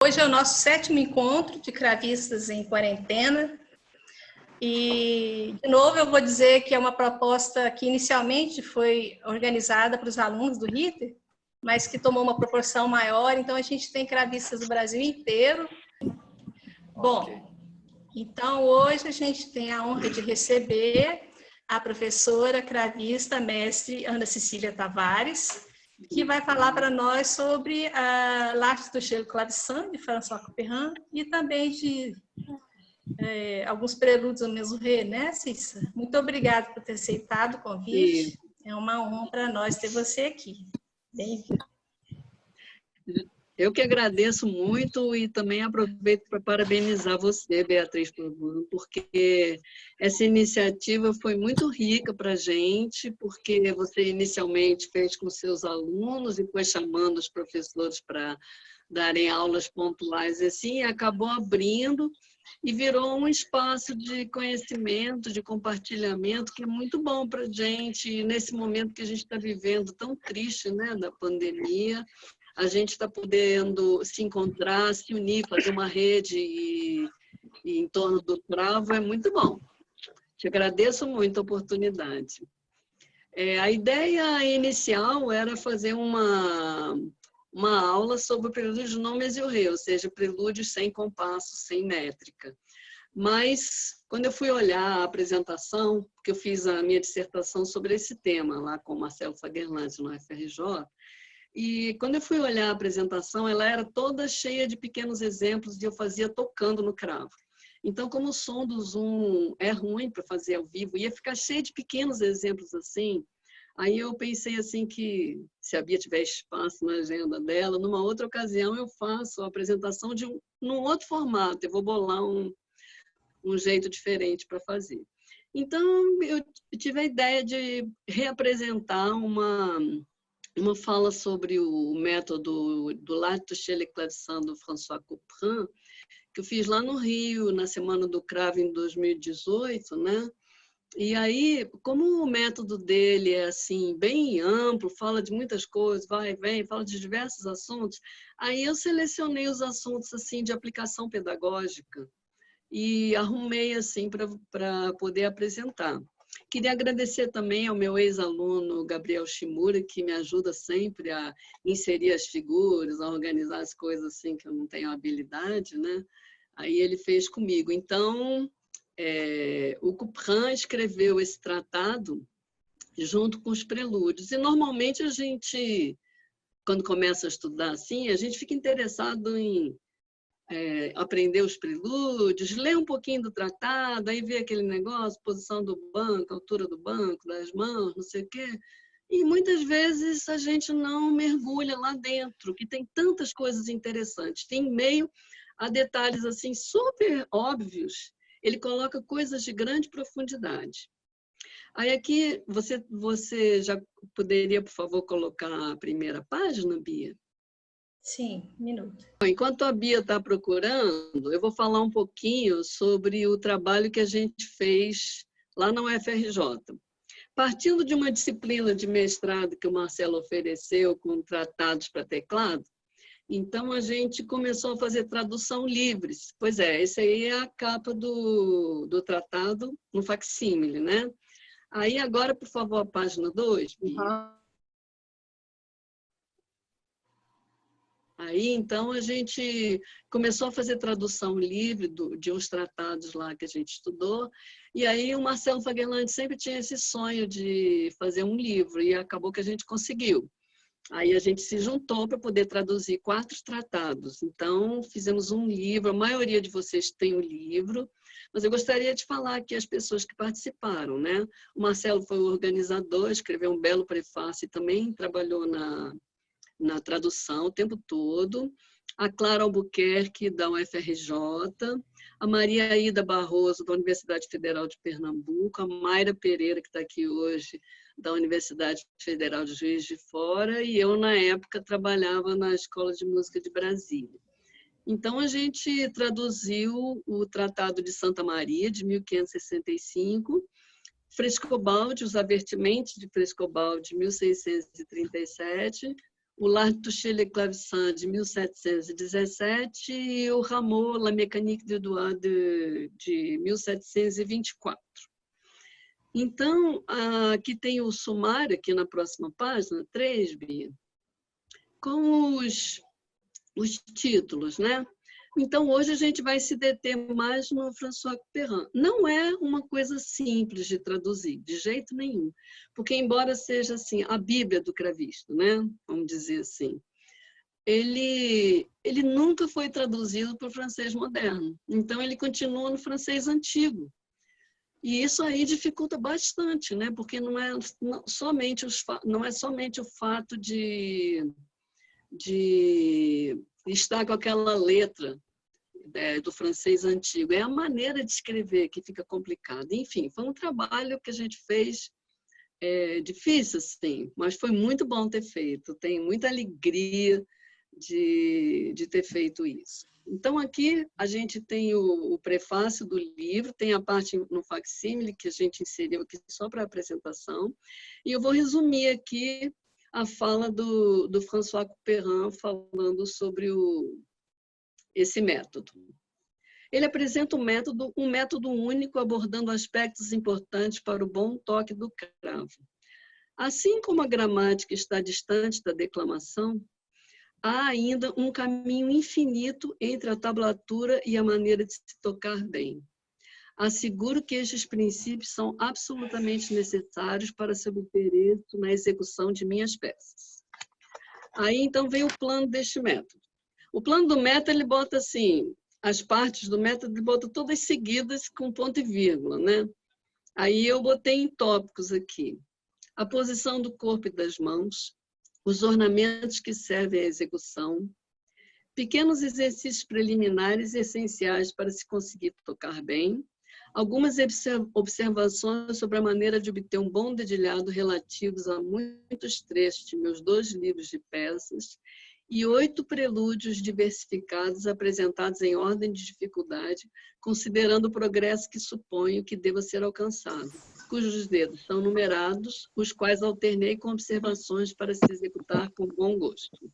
Hoje é o nosso 7º encontro de cravistas em quarentena. E, de novo, eu vou dizer que é uma proposta que inicialmente foi organizada para os alunos do RITER, mas que tomou uma proporção maior, então a gente tem cravistas do Brasil inteiro. Bom, então hoje a gente tem a honra de receber a professora cravista, mestre Ana Cecília Tavares, que vai falar para nós sobre a L'Art toucher le clavecin, de François Couperin, e também de alguns prelúdios ao mesmo rei, né, Cissa? Muito obrigada por ter aceitado o convite. Sim. É uma honra para nós ter você aqui. Bem-vindo. Eu que agradeço muito e também aproveito para parabenizar você, Beatriz Pavão, porque essa iniciativa foi muito rica para a gente, porque você inicialmente fez com seus alunos e foi chamando os professores para darem aulas pontuais assim, e acabou abrindo e virou um espaço de conhecimento, de compartilhamento, que é muito bom para a gente, nesse momento que a gente está vivendo tão triste, né, da pandemia. A gente está podendo se encontrar, se unir, fazer uma rede e em torno do cravo é muito bom. Te agradeço muito a oportunidade. A ideia inicial era fazer uma aula sobre o prelúdio de non mesuré, ou seja, prelúdios sem compasso, sem métrica. Mas, quando eu fui olhar a apresentação, porque eu fiz a minha dissertação sobre esse tema, lá com o Marcelo Fagerlandi, no FRJ, e quando eu fui olhar a apresentação, ela era toda cheia de pequenos exemplos e eu fazia tocando no cravo. Então, como o som do Zoom é ruim para fazer ao vivo, ia ficar cheio de pequenos exemplos assim. Aí eu pensei assim que, se a Bia tiver espaço na agenda dela, numa outra ocasião eu faço a apresentação num outro formato. Eu vou bolar um jeito diferente para fazer. Então, eu tive a ideia de reapresentar uma fala sobre o método do L'Art toucher le clavecin do François Couperin, que eu fiz lá no Rio, na Semana do Cravo, em 2018, né? E aí, como o método dele é assim, bem amplo, fala de muitas coisas, vai e vem, fala de diversos assuntos, aí eu selecionei os assuntos assim de aplicação pedagógica e arrumei assim para poder apresentar. Queria agradecer também ao meu ex-aluno Gabriel Shimura, que me ajuda sempre a inserir as figuras, a organizar as coisas assim que eu não tenho habilidade, né? Aí ele fez comigo. Então, o Couperin escreveu esse tratado junto com os prelúdios. E normalmente a gente, quando começa a estudar assim, a gente fica interessado em aprender os prelúdios, ler um pouquinho do tratado, aí ver aquele negócio, posição do banco, altura do banco, das mãos, não sei o quê. E muitas vezes a gente não mergulha lá dentro, que tem tantas coisas interessantes. Tem meio a detalhes assim super óbvios, ele coloca coisas de grande profundidade. Aí aqui, você já poderia, por favor, colocar a primeira página, Bia? Sim, um minuto. Enquanto a Bia está procurando, eu vou falar um pouquinho sobre o trabalho que a gente fez lá na UFRJ. Partindo de uma disciplina de mestrado que o Marcelo ofereceu com tratados para teclado, então a gente começou a fazer tradução livres. Pois é, essa aí é a capa do tratado no facsímile, né? Aí agora, por favor, a página 2, Bia. Uhum. Aí, então, a gente começou a fazer tradução livre de uns tratados lá que a gente estudou, e aí o Marcelo Fagerlandi sempre tinha esse sonho de fazer um livro, e acabou que a gente conseguiu. Aí a gente se juntou para poder traduzir 4 tratados. Então, fizemos um livro, a maioria de vocês tem o livro, mas eu gostaria de falar aqui as pessoas que participaram, né? O Marcelo foi o organizador, escreveu um belo prefácio e também trabalhou na tradução o tempo todo, a Clara Albuquerque, da UFRJ, a Maria Aida Barroso, da Universidade Federal de Pernambuco, a Mayra Pereira, que está aqui hoje, da Universidade Federal de Juiz de Fora, e eu, na época, trabalhava na Escola de Música de Brasília. Então, a gente traduziu o Tratado de Santa Maria, de 1565, Frescobaldi, os Avertimentos de Frescobaldi, de 1637, o L'Art toucher le clavecin, de 1717, e o Rameau, La mécanique du doigt, de 1724. Então, aqui tem o sumário, aqui na próxima página, 3, Bia, com os títulos, né? Então, hoje a gente vai se deter mais no François Couperin. Não é uma coisa simples de traduzir, de jeito nenhum, porque embora seja assim a Bíblia do cravista, né? Vamos dizer assim, ele nunca foi traduzido para o francês moderno. Então, ele continua no francês antigo. E isso aí dificulta bastante, né? Porque não é somente o fato de estar com aquela letra do francês antigo, é a maneira de escrever que fica complicada. Enfim, foi um trabalho que a gente fez difícil, sim, mas foi muito bom ter feito. Tenho muita alegria de ter feito isso. Então, aqui a gente tem o prefácio do livro, tem a parte no facsímile que a gente inseriu aqui só para apresentação, e eu vou resumir aqui a fala do François Couperin falando sobre esse método. Ele apresenta um método único abordando aspectos importantes para o bom toque do cravo. Assim como a gramática está distante da declamação, há ainda um caminho infinito entre a tablatura e a maneira de se tocar bem. Asseguro que estes princípios são absolutamente necessários para se obter êxito na execução de minhas peças. Aí, então, vem o plano deste método. O plano do método, ele bota assim, as partes do método, ele bota todas seguidas com ponto e vírgula, né? Aí eu botei em tópicos aqui. A posição do corpo e das mãos, os ornamentos que servem à execução, pequenos exercícios preliminares essenciais para se conseguir tocar bem, algumas observações sobre a maneira de obter um bom dedilhado relativos a muitos trechos de meus 2 livros de peças e 8 prelúdios diversificados apresentados em ordem de dificuldade, considerando o progresso que suponho que deva ser alcançado, cujos dedos são numerados, os quais alternei com observações para se executar com bom gosto.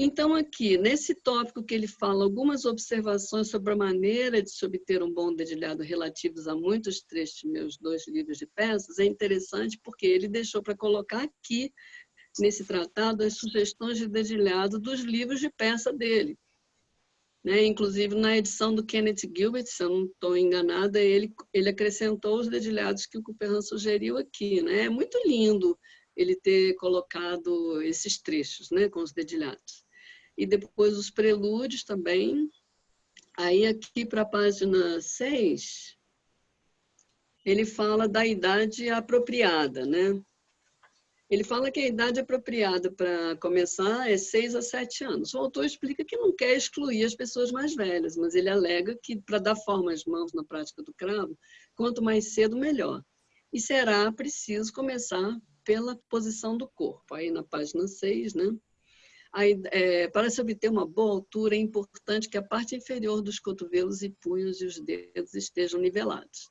Então, aqui, nesse tópico que ele fala algumas observações sobre a maneira de se obter um bom dedilhado relativos a muitos trechos de meus 2 livros de peças, é interessante porque ele deixou para colocar aqui, nesse tratado, as sugestões de dedilhado dos livros de peça dele. Né? Inclusive, na edição do Kenneth Gilbert, se eu não estou enganada, ele acrescentou os dedilhados que o Couperin sugeriu aqui. Né? É muito lindo ele ter colocado esses trechos, né, com os dedilhados. E depois os prelúdios também. Aí aqui para a página 6, ele fala da idade apropriada, né? Ele fala que a idade apropriada para começar é 6 a 7 anos. O autor explica que não quer excluir as pessoas mais velhas, mas ele alega que para dar forma às mãos na prática do cravo, quanto mais cedo, melhor. E será preciso começar pela posição do corpo. Aí na página 6, né? Aí, para se obter uma boa altura, é importante que a parte inferior dos cotovelos e punhos e os dedos estejam nivelados.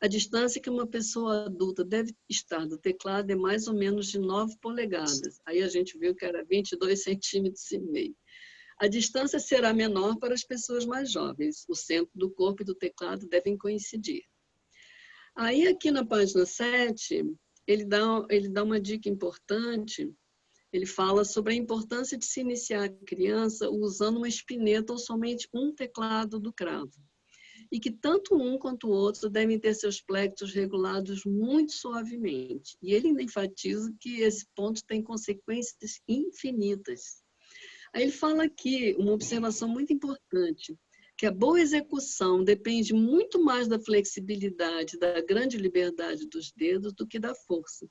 A distância que uma pessoa adulta deve estar do teclado é mais ou menos de 9 polegadas. Aí a gente viu que era 22,5 centímetros. A distância será menor para as pessoas mais jovens. O centro do corpo e do teclado devem coincidir. Aí aqui na página 7, ele dá uma dica importante. Ele fala sobre a importância de se iniciar a criança usando uma espineta ou somente um teclado do cravo. E que tanto um quanto o outro devem ter seus plectros regulados muito suavemente. E ele ainda enfatiza que esse ponto tem consequências infinitas. Aí ele fala aqui uma observação muito importante, que a boa execução depende muito mais da flexibilidade, da grande liberdade dos dedos do que da força.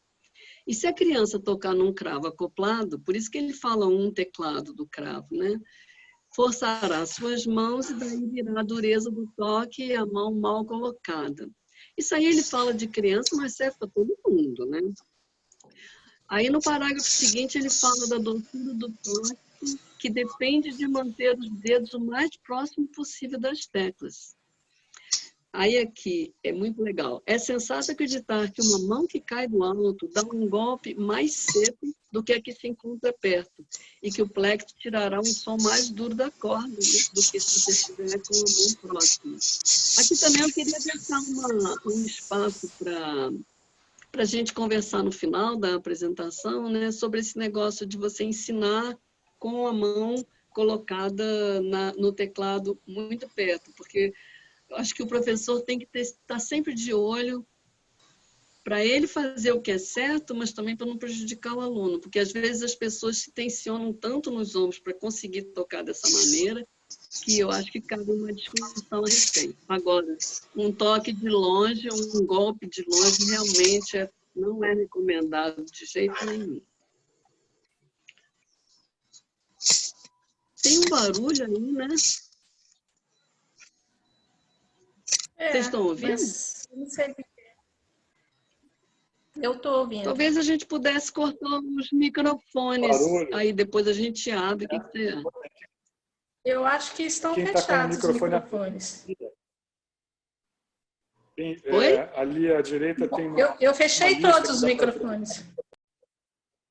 E se a criança tocar num cravo acoplado, por isso que ele fala um teclado do cravo, né? Forçará suas mãos e daí virá a dureza do toque e a mão mal colocada. Isso aí ele fala de criança, mas serve para todo mundo, né? Aí no parágrafo seguinte ele fala da doçura do toque, que depende de manter os dedos o mais próximo possível das teclas. Aí aqui é muito legal. É sensato acreditar que uma mão que cai do alto dá um golpe mais seco do que a que se encontra perto, e que o plexo tirará um som mais duro da corda, né, do que se você estiver com a mão próxima. Aqui também eu queria deixar um espaço para a gente conversar no final da apresentação, né, sobre esse negócio de você ensinar com a mão colocada no teclado muito perto, porque eu acho que o professor tem que estar sempre de olho para ele fazer o que é certo, mas também para não prejudicar o aluno, porque às vezes as pessoas se tensionam tanto nos ombros para conseguir tocar dessa maneira, que eu acho que cabe uma discussão a respeito. Agora, um toque de longe, um golpe de longe, realmente não é recomendado de jeito nenhum. Tem um barulho aí, né? Vocês estão ouvindo? Mas não sei. Eu estou ouvindo. Talvez a gente pudesse cortar os microfones, aí depois a gente abre. O que você acha? Eu acho que estão fechados os microfones. Oi? Ali à direita tem uma... Eu fechei todos os microfones.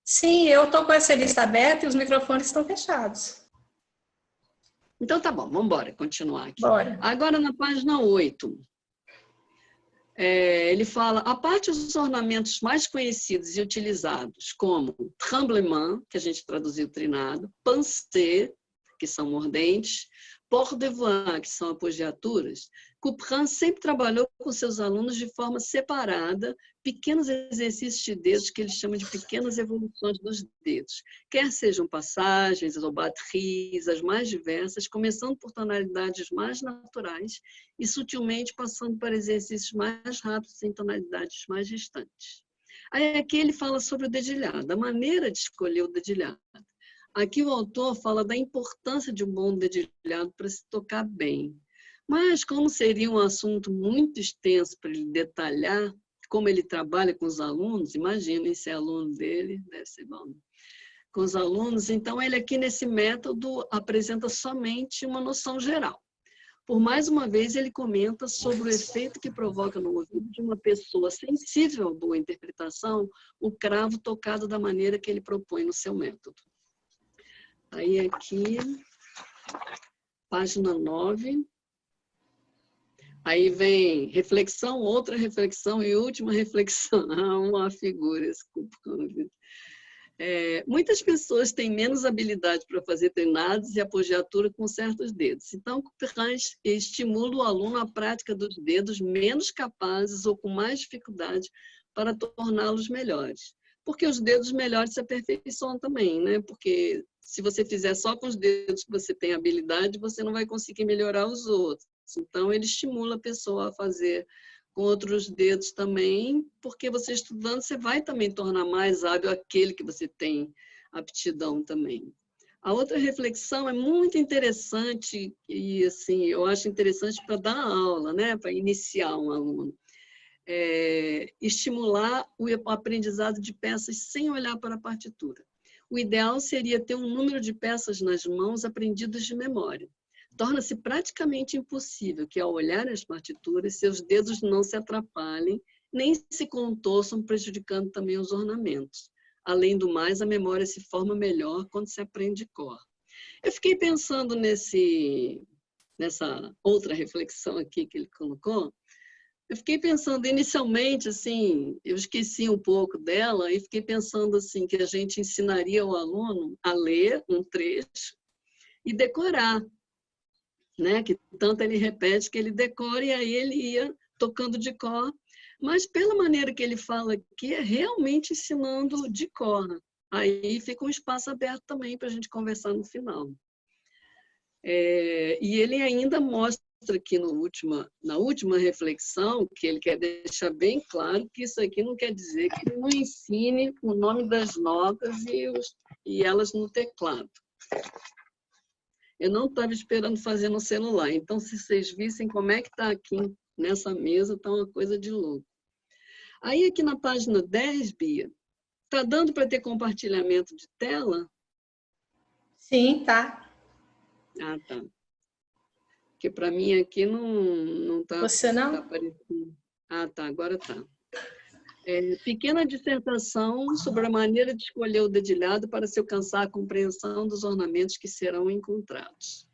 Sim, eu estou com essa lista aberta e os microfones estão fechados. Então tá bom, vamos embora, continuar aqui. Bora. Agora na página 8. Ele fala, a parte dos ornamentos mais conhecidos e utilizados, como tremblement, que a gente traduziu trinado, pensée, que são mordentes, port de voix, que são apogiaturas, Couperin sempre trabalhou com seus alunos de forma separada, pequenos exercícios de dedos, que ele chama de pequenas evoluções dos dedos, quer sejam passagens ou batteries, as mais diversas, começando por tonalidades mais naturais e sutilmente passando para exercícios mais rápidos em tonalidades mais distantes. Aí aqui ele fala sobre o dedilhado, a maneira de escolher o dedilhado. Aqui o autor fala da importância de um bom dedilhado para se tocar bem. Mas, como seria um assunto muito extenso para ele detalhar como ele trabalha com os alunos, imaginem se é aluno dele, deve ser bom, com os alunos, então ele aqui nesse método apresenta somente uma noção geral. Por mais uma vez, ele comenta sobre o efeito que provoca no ouvido de uma pessoa sensível à boa interpretação o cravo tocado da maneira que ele propõe no seu método. Aí aqui, página 9. Aí vem reflexão, outra reflexão e última reflexão. Uma figura, desculpa. Muitas pessoas têm menos habilidade para fazer treinados e apogiatura com certos dedos. Então, Couperin estimula o aluno à prática dos dedos menos capazes ou com mais dificuldade para torná-los melhores. Porque os dedos melhores se aperfeiçoam também, né? Porque se você fizer só com os dedos que você tem habilidade, você não vai conseguir melhorar os outros. Então, ele estimula a pessoa a fazer com outros dedos também, porque você estudando, você vai também tornar mais hábil aquele que você tem aptidão também. A outra reflexão é muito interessante, e assim, eu acho interessante para dar aula, né? Para iniciar um aluno. Estimular o aprendizado de peças sem olhar para a partitura. O ideal seria ter um número de peças nas mãos aprendidas de memória. Torna-se praticamente impossível que, ao olhar as partituras, seus dedos não se atrapalhem, nem se contorçam, prejudicando também os ornamentos. Além do mais, a memória se forma melhor quando se aprende de cor. Eu fiquei pensando nessa outra reflexão aqui que ele colocou. Eu fiquei pensando, inicialmente, assim, eu esqueci um pouco dela e fiquei pensando assim, que a gente ensinaria o aluno a ler um trecho e decorar, né? Que tanto ele repete que ele decora e aí ele ia tocando de cor. Mas pela maneira que ele fala aqui, é realmente ensinando de cor. Aí fica um espaço aberto também para a gente conversar no final. E ele ainda mostra aqui na última reflexão, que ele quer deixar bem claro que isso aqui não quer dizer que ele não ensine o nome das notas e elas no teclado. Eu não estava esperando fazer no celular, então se vocês vissem como é que está aqui nessa mesa, está uma coisa de louco. Aí aqui na página 10, Bia, está dando para ter compartilhamento de tela? Sim, tá. Ah, tá. Porque para mim aqui não está Você não? aparecendo. Ah, tá, agora está. Pequena dissertação sobre a maneira de escolher o dedilhado para se alcançar a compreensão dos ornamentos que serão encontrados.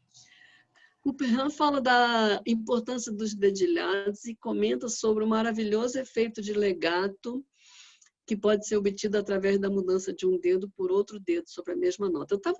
Couperin fala da importância dos dedilhados e comenta sobre o maravilhoso efeito de legato que pode ser obtido através da mudança de um dedo por outro dedo sobre a mesma nota. Eu estava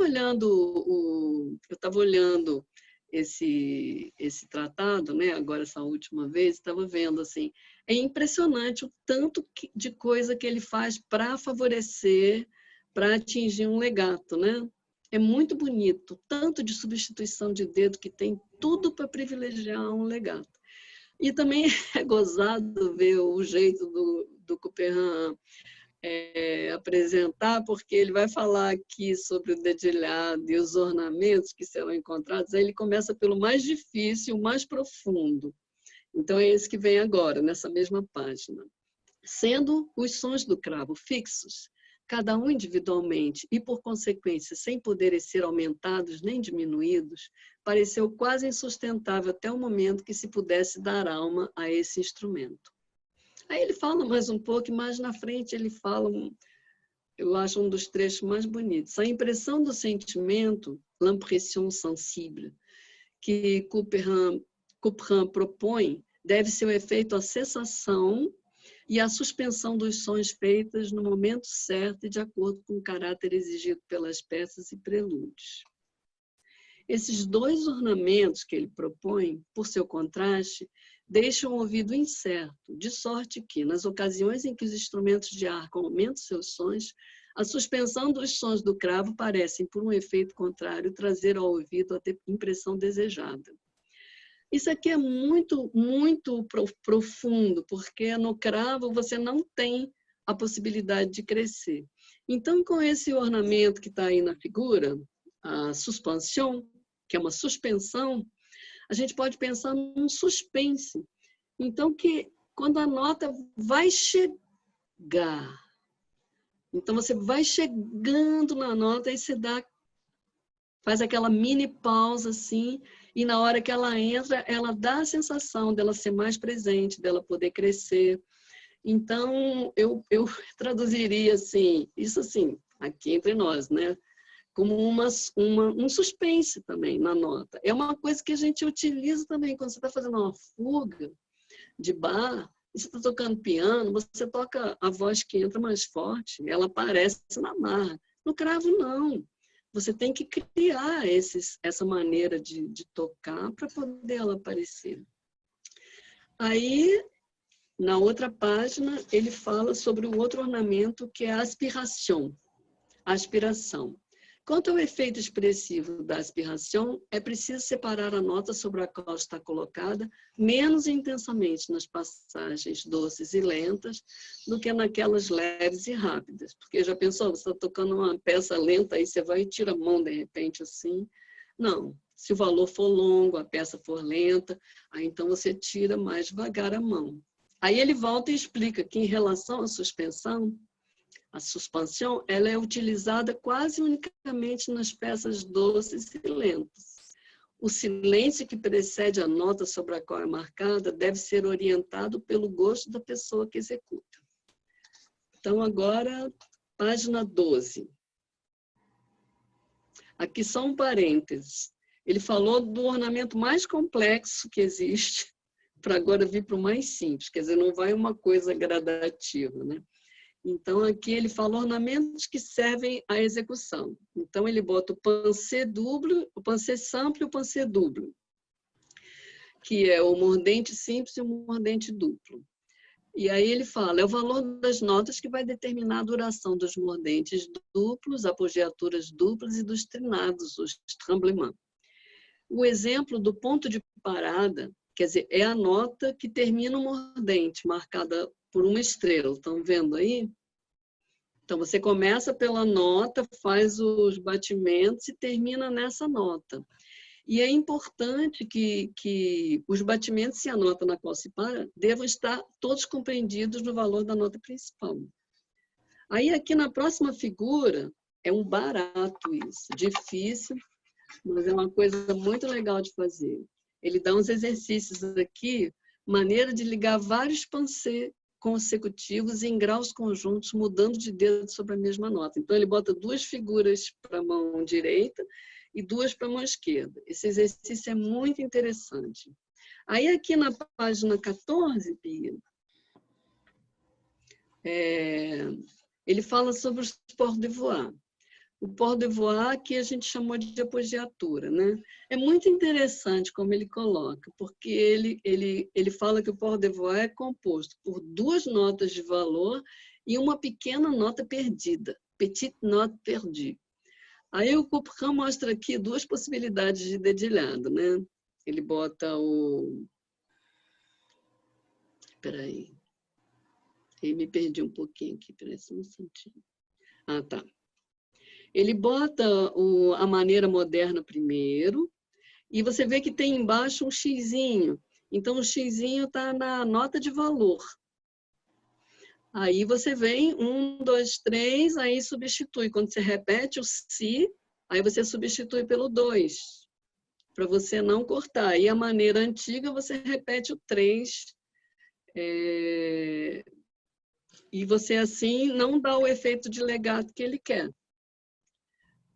olhando esse tratado, né? Agora essa última vez, estava vendo assim, é impressionante o tanto de coisa que ele faz para favorecer, para atingir um legato, né? É muito bonito, tanto de substituição de dedo que tem tudo para privilegiar um legato. E também é gozado ver o jeito do Couperin apresentar, porque ele vai falar aqui sobre o dedilhado e os ornamentos que serão encontrados. Aí ele começa pelo mais difícil, o mais profundo. Então é esse que vem agora, nessa mesma página. Sendo os sons do cravo fixos, cada um individualmente e, por consequência, sem poderem ser aumentados nem diminuídos, pareceu quase insustentável até o momento que se pudesse dar alma a esse instrumento. Aí ele fala mais um pouco, e mais na frente ele fala, eu acho um dos trechos mais bonitos. A impressão do sentimento, l'impression sensible, que Couperin propõe, deve ser o efeito a cessação e a suspensão dos sons feitas no momento certo e de acordo com o caráter exigido pelas peças e prelúdios. Esses dois ornamentos que ele propõe, por seu contraste, deixam o ouvido incerto, de sorte que, nas ocasiões em que os instrumentos de arco aumentam seus sons, a suspensão dos sons do cravo parecem, por um efeito contrário, trazer ao ouvido a impressão desejada. Isso aqui é muito, muito profundo, porque no cravo você não tem a possibilidade de crescer. Então, com esse ornamento que está aí na figura, a suspension, que é uma suspensão, a gente pode pensar num suspense. Então, que quando a nota vai chegar, então você vai chegando na nota e você faz aquela mini pausa assim, e na hora que ela entra, ela dá a sensação dela ser mais presente, dela poder crescer. Então, eu traduziria assim, isso assim, aqui entre nós, né? Como um suspense também na nota. É uma coisa que a gente utiliza também quando você está fazendo uma fuga de bar, você está tocando piano, você toca a voz que entra mais forte, ela aparece na marra. No cravo, não. Você tem que criar essa maneira de tocar para poder ela aparecer. Aí, na outra página, ele fala sobre o outro ornamento, que é a aspiração. A aspiração. Quanto ao efeito expressivo da aspiração, é preciso separar a nota sobre a qual está colocada menos intensamente nas passagens doces e lentas do que naquelas leves e rápidas. Porque já pensou, você está tocando uma peça lenta, aí você vai e tira a mão de repente assim. Não, se o valor for longo, a peça for lenta, aí então você tira mais devagar a mão. Aí ele volta e explica que em relação à suspensão, a suspensão, ela é utilizada quase unicamente nas peças doces e lentas. O silêncio que precede a nota sobre a qual é marcada deve ser orientado pelo gosto da pessoa que executa. Então, agora, página 12. Aqui só um parênteses. Ele falou do ornamento mais complexo que existe, para agora vir para o mais simples. Quer dizer, não vai uma coisa gradativa, né? Então, aqui ele fala ornamentos que servem à execução. Então, ele bota o pensée double, o pensée simple e o pensée double, que é o mordente simples e o mordente duplo. E aí ele fala, é o valor das notas que vai determinar a duração dos mordentes duplos, apogiaturas duplas e dos trinados, os tremblements. O exemplo do ponto de parada, quer dizer, é a nota que termina o mordente, marcada por uma estrela. Estão vendo aí? Então, você começa pela nota, faz os batimentos e termina nessa nota. E é importante que os batimentos e a nota na qual se para devam estar todos compreendidos no valor da nota principal. Aí, aqui na próxima figura, é um barato isso, difícil, mas é uma coisa muito legal de fazer. ele dá uns exercícios aqui, maneira de ligar vários pensées consecutivos em graus conjuntos, mudando de dedo sobre a mesma nota. Então, ele bota 2 figuras para a mão direita e 2 para a mão esquerda. Esse exercício é muito interessante. Aí, aqui na página 14, Pia, ele fala sobre os port de voix. O port de voix que a gente chamou de apogiatura, né? É muito interessante como ele coloca, porque ele fala que o port de voix é composto por 2 notas de valor e uma pequena nota perdida, petite note perdue. Aí o Couperin mostra aqui 2 possibilidades de dedilhado, né? Ele bota o... Espera aí. Eu me perdi um pouquinho aqui, parece um instantinho. Ah, tá. Ele bota a maneira moderna primeiro, e você vê que tem embaixo um xizinho. Então, o xizinho está na nota de valor. Aí você vem, 1, 2, 3, aí substitui. Quando você repete o si, aí você substitui pelo 2, para você não cortar. E a maneira antiga, você repete o 3, e você, assim, não dá o efeito de legato que ele quer.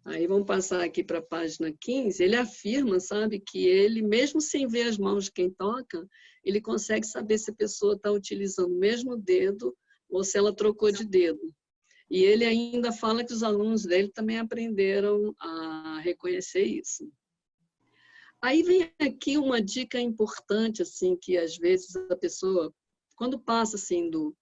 Aí vamos passar aqui para a página 15. Ele afirma, sabe, que ele, mesmo sem ver as mãos de quem toca, ele consegue saber se a pessoa está utilizando o mesmo dedo ou se ela trocou de dedo. E ele ainda fala que os alunos dele também aprenderam a reconhecer isso. Aí vem aqui uma dica importante, assim, que às vezes a pessoa, quando passa assim, do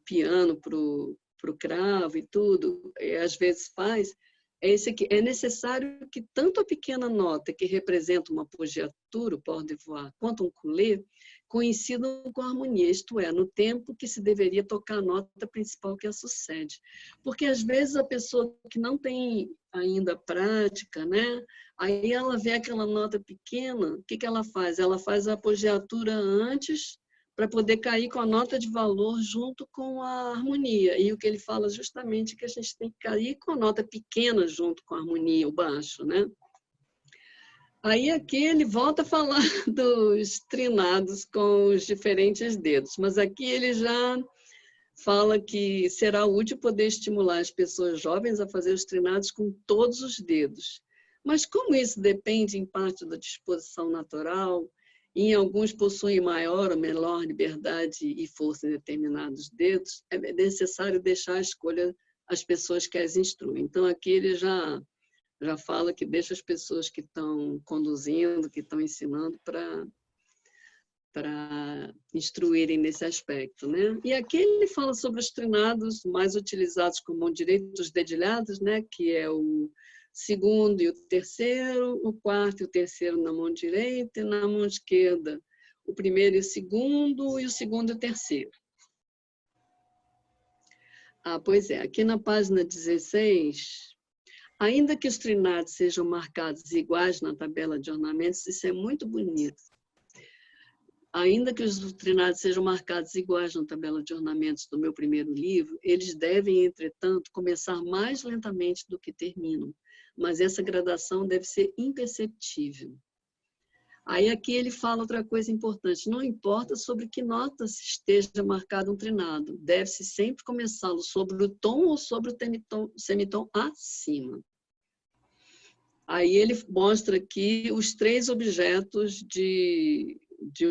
piano para o cravo e tudo, às vezes faz, é esse aqui. É necessário que tanto a pequena nota que representa uma apogiatura, o port de voix, quanto um coulé, coincidam com a harmonia, isto é, no tempo que se deveria tocar a nota principal que a sucede. Porque às vezes a pessoa que não tem ainda prática, né? Aí ela vê aquela nota pequena, o que ela faz? Ela faz a apogiatura antes, para poder cair com a nota de valor junto com a harmonia. E o que ele fala justamente é que a gente tem que cair com a nota pequena junto com a harmonia, o baixo, né? Aí aqui ele volta a falar dos trinados com os diferentes dedos, mas aqui ele já fala que será útil poder estimular as pessoas jovens a fazer os trinados com todos os dedos. Mas como isso depende em parte da disposição natural, em alguns possuem maior ou menor liberdade e força em determinados dedos, é necessário deixar a escolha às pessoas que as instruem. Então, aqui ele já fala que deixa as pessoas que estão conduzindo, que estão ensinando, para instruírem nesse aspecto, né? E aqui ele fala sobre os trinados mais utilizados com mão direita, os dedilhados, né? Que é o segundo e o terceiro, o quarto e o terceiro na mão direita, e na mão esquerda o primeiro e o segundo e o terceiro. Ah, pois é, aqui na página 16, ainda que os trinados sejam marcados iguais na tabela de ornamentos, isso é muito bonito. Ainda que os trinados sejam marcados iguais na tabela de ornamentos do meu primeiro livro, eles devem, entretanto, começar mais lentamente do que terminam, mas essa gradação deve ser imperceptível. Aí aqui ele fala outra coisa importante, não importa sobre que nota esteja marcado um trinado, deve-se sempre começá-lo sobre o tom ou sobre o semitom acima. Aí ele mostra aqui os 3 objetos de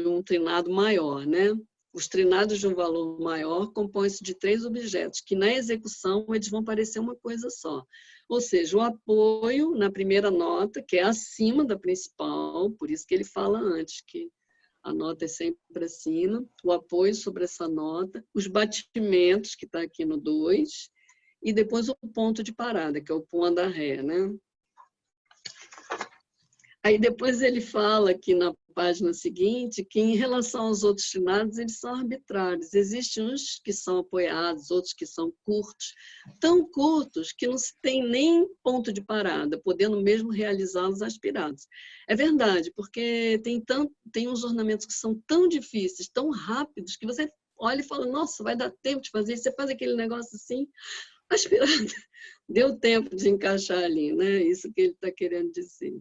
um trinado maior, né? Os trinados de um valor maior compõem-se de 3 objetos, que na execução eles vão parecer uma coisa só. Ou seja, o apoio na primeira nota, que é acima da principal, por isso que ele fala antes, que a nota é sempre acima, o apoio sobre essa nota, os batimentos, que está aqui no 2, e depois o ponto de parada, que é o point d'arrêt, né? Aí depois ele fala aqui na página seguinte que em relação aos outros trinados eles são arbitrários. Existem uns que são apoiados, outros que são curtos, tão curtos que não se tem nem ponto de parada, podendo mesmo realizá-los aspirados. É verdade, porque tem uns ornamentos que são tão difíceis, tão rápidos, que você olha e fala, nossa, vai dar tempo de fazer isso. Você faz aquele negócio assim, aspirado. Deu tempo de encaixar ali, né? Isso que ele está querendo dizer.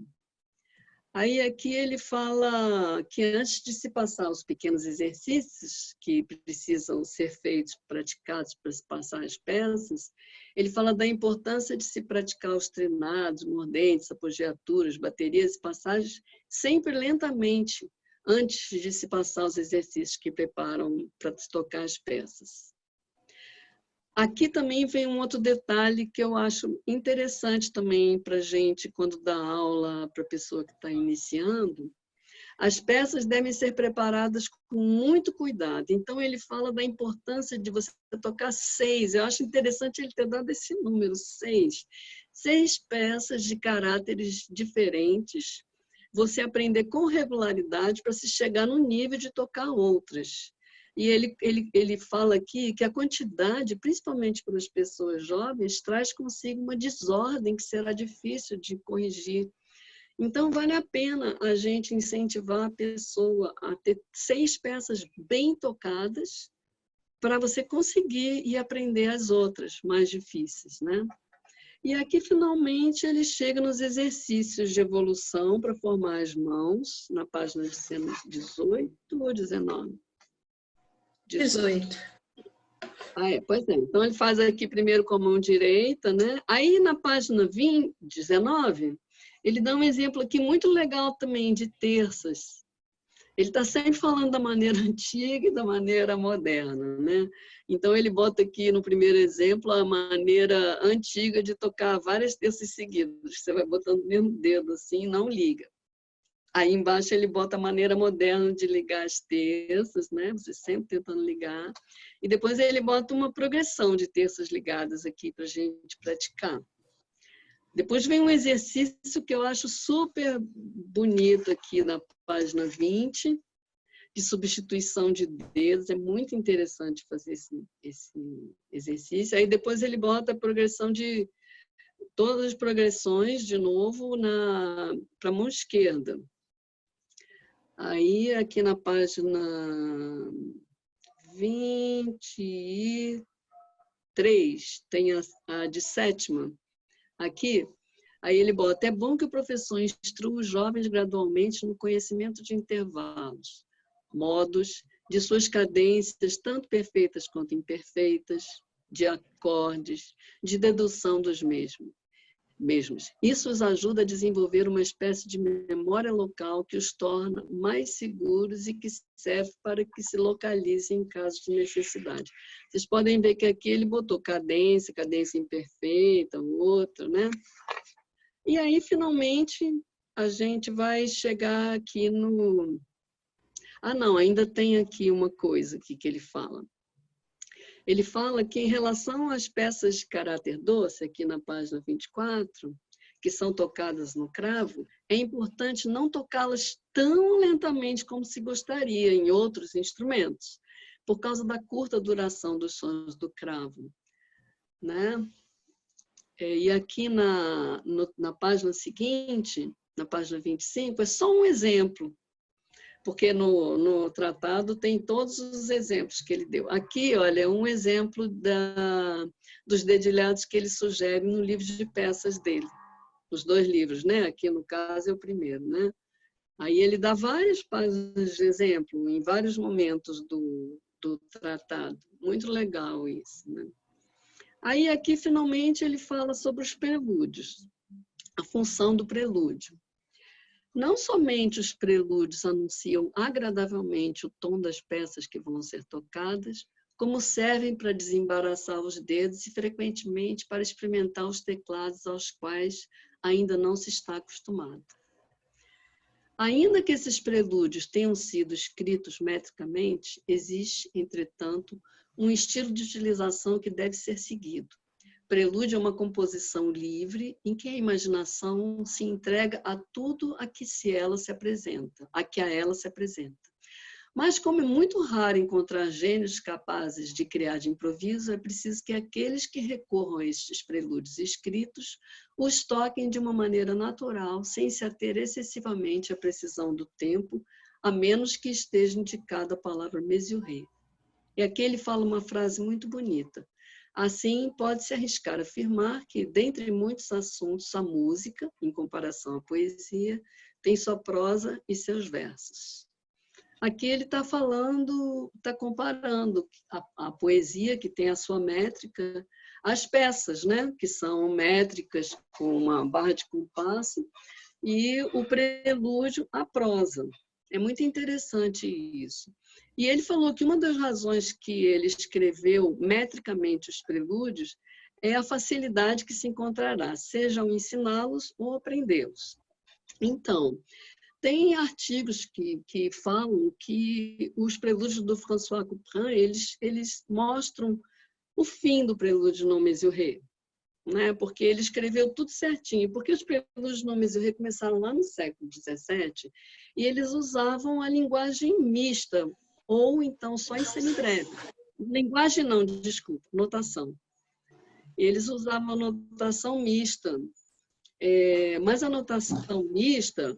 Aí aqui ele fala que antes de se passar os pequenos exercícios que precisam ser feitos, praticados para se passar as peças, ele fala da importância de se praticar os treinados, mordentes, apogiaturas, baterias e passagens, sempre lentamente, antes de se passar os exercícios que preparam para se tocar as peças. Aqui também vem um outro detalhe que eu acho interessante também para a gente, quando dá aula para a pessoa que está iniciando. As peças devem ser preparadas com muito cuidado. Então, ele fala da importância de você tocar 6. Eu acho interessante ele ter dado esse número, 6. 6 peças de caráteres diferentes, você aprender com regularidade para se chegar no nível de tocar outras. E ele fala aqui que a quantidade, principalmente para as pessoas jovens, traz consigo uma desordem que será difícil de corrigir. Então, vale a pena a gente incentivar a pessoa a ter 6 peças bem tocadas para você conseguir e aprender as outras mais difíceis, né? E aqui, finalmente, ele chega nos exercícios de evolução para formar as mãos, na página 18 ou 19? 18. Pois é. Então, ele faz aqui primeiro com a mão direita, né? Aí, na página 19, ele dá um exemplo aqui muito legal também de terças. Ele está sempre falando da maneira antiga e da maneira moderna, né? Então, ele bota aqui no primeiro exemplo a maneira antiga de tocar várias terças seguidas. Você vai botando o mesmo dedo assim e não liga. Aí embaixo ele bota a maneira moderna de ligar as terças, né? Você sempre tentando ligar. E depois ele bota uma progressão de terças ligadas aqui para a gente praticar. Depois vem um exercício que eu acho super bonito aqui na página 20, de substituição de dedos. É muito interessante fazer esse exercício. Aí depois ele bota a progressão de todas as progressões de novo para a mão esquerda. Aí, aqui na página 23, tem a de sétima. Aqui, aí ele bota: é bom que o professor instrua os jovens gradualmente no conhecimento de intervalos, modos, de suas cadências, tanto perfeitas quanto imperfeitas, de acordes, de dedução dos mesmos. Isso os ajuda a desenvolver uma espécie de memória local que os torna mais seguros e que serve para que se localizem em caso de necessidade. Vocês podem ver que aqui ele botou cadência imperfeita, outra, né? E aí, finalmente, a gente vai chegar aqui no... não, ainda tem aqui uma coisa aqui que ele fala. Ele fala que, em relação às peças de caráter doce, aqui na página 24, que são tocadas no cravo, é importante não tocá-las tão lentamente como se gostaria em outros instrumentos, por causa da curta duração dos sons do cravo, né? E aqui na página seguinte, na página 25, é só um exemplo, porque no tratado tem todos os exemplos que ele deu. Aqui, olha, é um exemplo dos dedilhados que ele sugere no livro de peças dele. Os 2 livros, né? Aqui, no caso, é o primeiro, né? Aí ele dá várias páginas de exemplo, em vários momentos do tratado. Muito legal isso, né? Aí, aqui, finalmente, ele fala sobre os prelúdios, a função do prelúdio. Não somente os prelúdios anunciam agradavelmente o tom das peças que vão ser tocadas, como servem para desembaraçar os dedos e, frequentemente, para experimentar os teclados aos quais ainda não se está acostumado. Ainda que esses prelúdios tenham sido escritos metricamente, existe, entretanto, um estilo de utilização que deve ser seguido. Prelúdio é uma composição livre em que a imaginação se entrega a tudo a que a ela se apresenta. Mas, como é muito raro encontrar gênios capazes de criar de improviso, é preciso que aqueles que recorram a estes prelúdios escritos os toquem de uma maneira natural, sem se ater excessivamente à precisão do tempo, a menos que esteja indicada a palavra mesuré. E aqui ele fala uma frase muito bonita. Assim, pode-se arriscar a afirmar que, dentre muitos assuntos, a música, em comparação à poesia, tem sua prosa e seus versos. Aqui ele está falando, está comparando a poesia, que tem a sua métrica, as peças, né, que são métricas com uma barra de compasso, e o prelúdio, a prosa. É muito interessante isso. E ele falou que uma das razões que ele escreveu metricamente os prelúdios é a facilidade que se encontrará, seja ao ensiná-los ou aprendê-los. Então, tem artigos que falam que os prelúdios do François Couperin, eles mostram o fim do prelúdio Non Mesuré, né? Porque ele escreveu tudo certinho. Porque os prelúdios Non Mesuré começaram lá no século XVII e eles usavam a linguagem mista, ou então só em semibreve. Linguagem não, desculpa, notação. Eles usavam a notação mista. Mas a notação mista,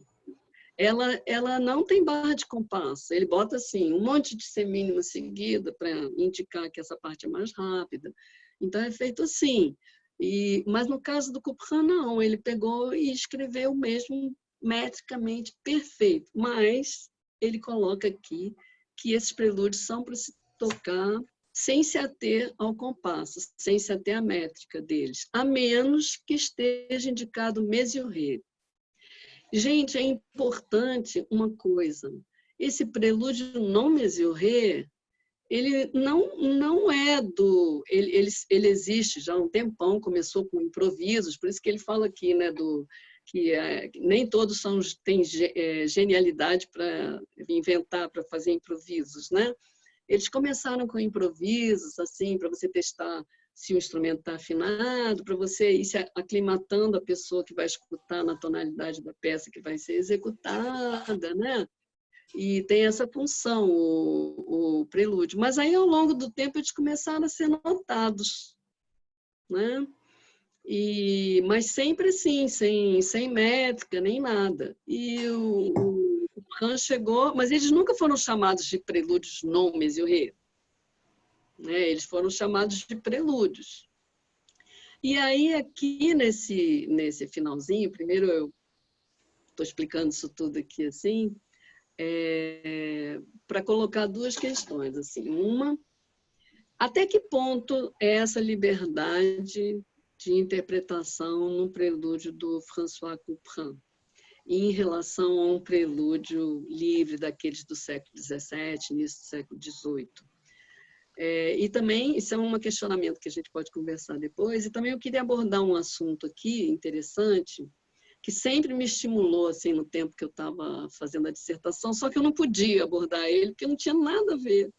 ela não tem barra de compasso. Ele bota assim, um monte de semínima seguida para indicar que essa parte é mais rápida. Então, é feito assim. Mas no caso do Couperin, não. Ele pegou e escreveu mesmo metricamente perfeito. Mas ele coloca aqui que esses prelúdios são para se tocar sem se ater ao compasso, sem se ater à métrica deles, a menos que esteja indicado mesuré. Gente, é importante uma coisa. Esse prelúdio non mesuré, ele não é do... Ele existe já há um tempão, começou com improvisos, por isso que ele fala aqui, né, que nem todos têm genialidade para inventar, para fazer improvisos, né? Eles começaram com improvisos, assim, para você testar se o instrumento está afinado, para você ir se aclimatando a pessoa que vai escutar na tonalidade da peça que vai ser executada, né? E tem essa função, o prelúdio. Mas aí, ao longo do tempo, eles começaram a ser notados, né? Mas sempre assim, sem métrica, nem nada. E o Couperin chegou, mas eles nunca foram chamados de prelúdios non mesuré. Né? Eles foram chamados de prelúdios. E aí, aqui nesse finalzinho, primeiro eu estou explicando isso tudo aqui assim, para colocar duas questões. Assim. Uma, até que ponto é essa liberdade de interpretação no prelúdio do François Couperin, em relação a um prelúdio livre daqueles do século XVII, início do século XVIII. E também, isso é um questionamento que a gente pode conversar depois, e também eu queria abordar um assunto aqui interessante, que sempre me estimulou assim, no tempo que eu estava fazendo a dissertação, só que eu não podia abordar ele, porque não tinha nada a ver.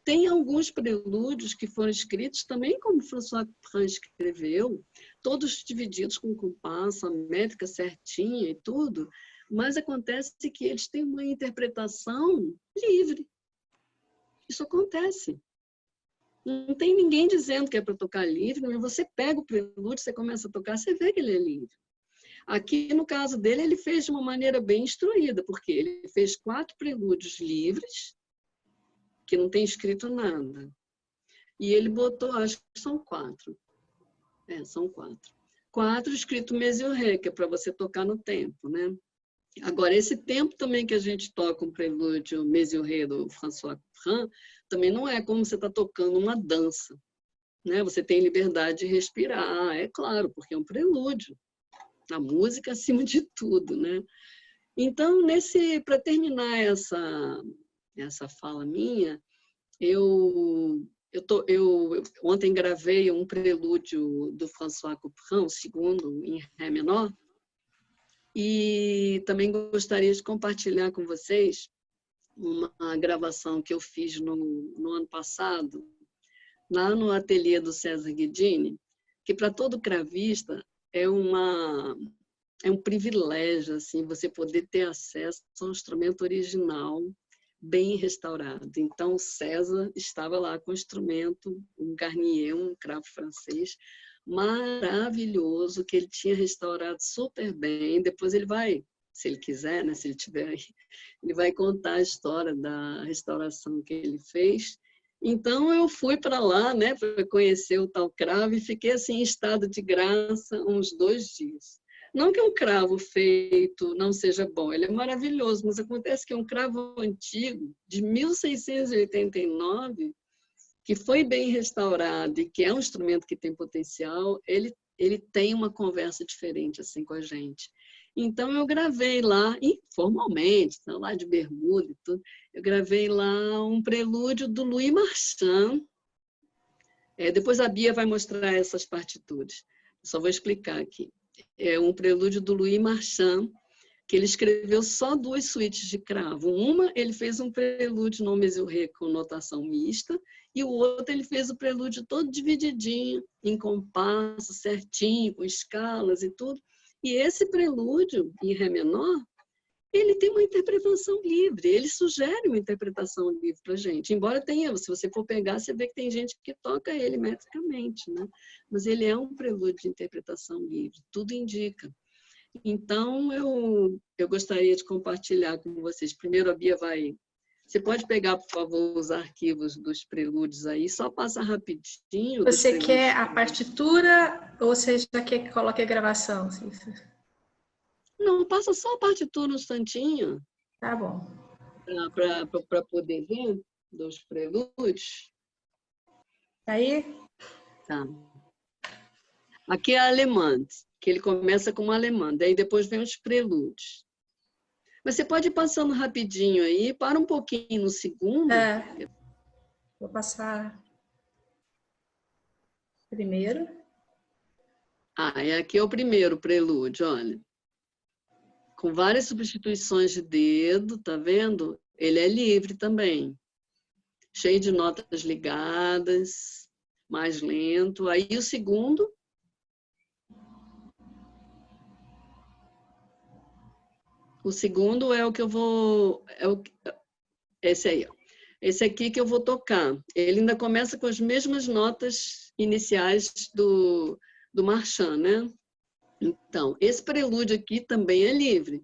Tem alguns prelúdios que foram escritos também como François Couperin escreveu, todos divididos com compasso, a métrica certinha e tudo, mas acontece que eles têm uma interpretação livre. Isso acontece. Não tem ninguém dizendo que é para tocar livre, mas você pega o prelúdio, você começa a tocar, você vê que ele é livre. Aqui, no caso dele, ele fez de uma maneira bem instruída, porque ele fez 4 prelúdios livres, que não tem escrito nada. E ele botou, acho que são 4. São 4. 4 escrito mesuré, que é para você tocar no tempo, né? Agora, esse tempo também que a gente toca um prelúdio mesuré do François Couperin, também não é como você está tocando uma dança, né? Você tem liberdade de respirar, é claro, porque é um prelúdio. A música acima de tudo, né? Então, para terminar essa fala minha, eu ontem gravei um prelúdio do François Couperin, o segundo, em Ré menor, e também gostaria de compartilhar com vocês uma gravação que eu fiz no ano passado, lá no ateliê do César Guidini, que para todo cravista é um privilégio assim, você poder ter acesso ao instrumento original bem restaurado. Então, o César estava lá com o instrumento, um Garnier, um cravo francês, maravilhoso, que ele tinha restaurado super bem. Depois ele vai, se ele quiser, né, se ele tiver aí, ele vai contar a história da restauração que ele fez. Então, eu fui para lá, né, para conhecer o tal cravo e fiquei assim, em estado de graça uns 2 dias. Não que um cravo feito não seja bom, ele é maravilhoso, mas acontece que um cravo antigo, de 1689, que foi bem restaurado e que é um instrumento que tem potencial, ele tem uma conversa diferente assim com a gente. Então, eu gravei lá, informalmente, lá de bermuda e tudo, eu gravei lá um prelúdio do Louis Marchand. Depois a Bia vai mostrar essas partituras. Só vou explicar aqui. É um prelúdio do Louis Marchand, que ele escreveu só 2 suítes de cravo. Uma, ele fez um prelúdio no Mesure com notação mista, e o outro, ele fez o prelúdio todo divididinho, em compasso, certinho, com escalas e tudo. E esse prelúdio, em Ré menor, ele tem uma interpretação livre, ele sugere uma interpretação livre para a gente. Embora tenha, se você for pegar, você vê que tem gente que toca ele metricamente, né? Mas ele é um prelúdio de interpretação livre, tudo indica. Então, eu gostaria de compartilhar com vocês. Primeiro, a Bia vai... Você pode pegar, por favor, os arquivos dos prelúdios aí, só passa rapidinho. Você quer a partitura ou você já quer que coloque a gravação? Não, passa só a partitura um instantinho. Tá bom. Para poder ver dos prelúdios. Aí? Tá. Aqui é alemã, que ele começa com alemã, daí depois vem os prelúdios. Mas você pode ir passando rapidinho aí, para um pouquinho no segundo. Vou passar primeiro. Aqui é o primeiro prelúdio, olha. Com várias substituições de dedo, tá vendo? Ele é livre também. Cheio de notas ligadas, mais lento. Aí o segundo... O segundo é o que eu vou... Esse aí, ó. Esse aqui que eu vou tocar. Ele ainda começa com as mesmas notas iniciais do Marchand, né? Então, esse prelúdio aqui também é livre.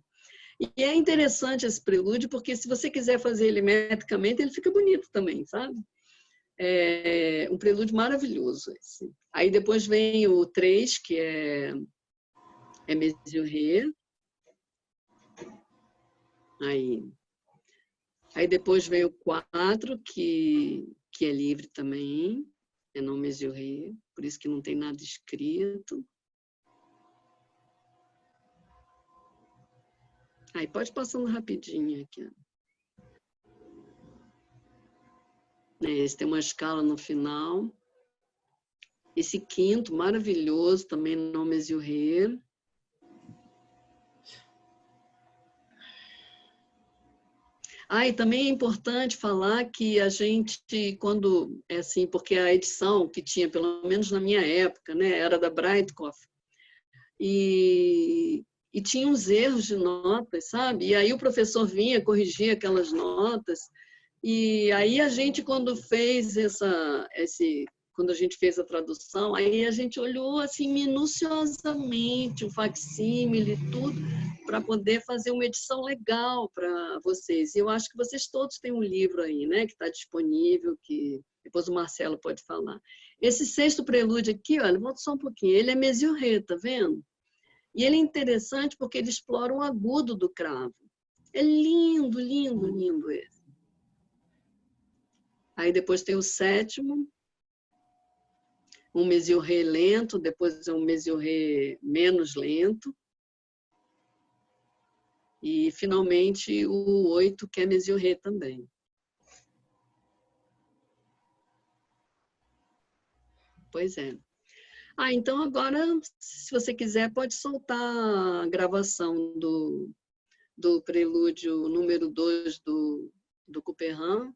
E é interessante esse prelúdio, porque se você quiser fazer ele metricamente, ele fica bonito também, sabe? É um prelúdio maravilhoso esse. Aí depois vem o 3, que é Mesure. Aí depois vem o 4, que é livre também, é non Mesure, por isso que não tem nada escrito. Aí pode passando rapidinho aqui. Esse tem uma escala no final. Esse quinto, maravilhoso, também non Mesure. E também é importante falar que a gente, quando, assim, porque a edição que tinha, pelo menos na minha época, né, era da Breitkopf, e tinha uns erros de notas, sabe? E aí o professor vinha corrigir aquelas notas, e aí a gente, quando fez quando a gente fez a tradução, aí a gente olhou assim minuciosamente o facsímile e tudo, para poder fazer uma edição legal para vocês. E eu acho que vocês todos têm um livro aí, né, que está disponível, que depois o Marcelo pode falar. Esse 6º prelúdio aqui, olha, volta só um pouquinho, ele é Mesure, tá vendo? E ele é interessante porque ele explora o agudo do cravo. É lindo, lindo, lindo esse. Aí depois tem o 7º, um Mesure lento, depois é um Mesure menos lento. E, finalmente, o 8, que é Mesure também. Pois é. Então, agora, se você quiser, pode soltar a gravação do prelúdio número 2 do Couperin.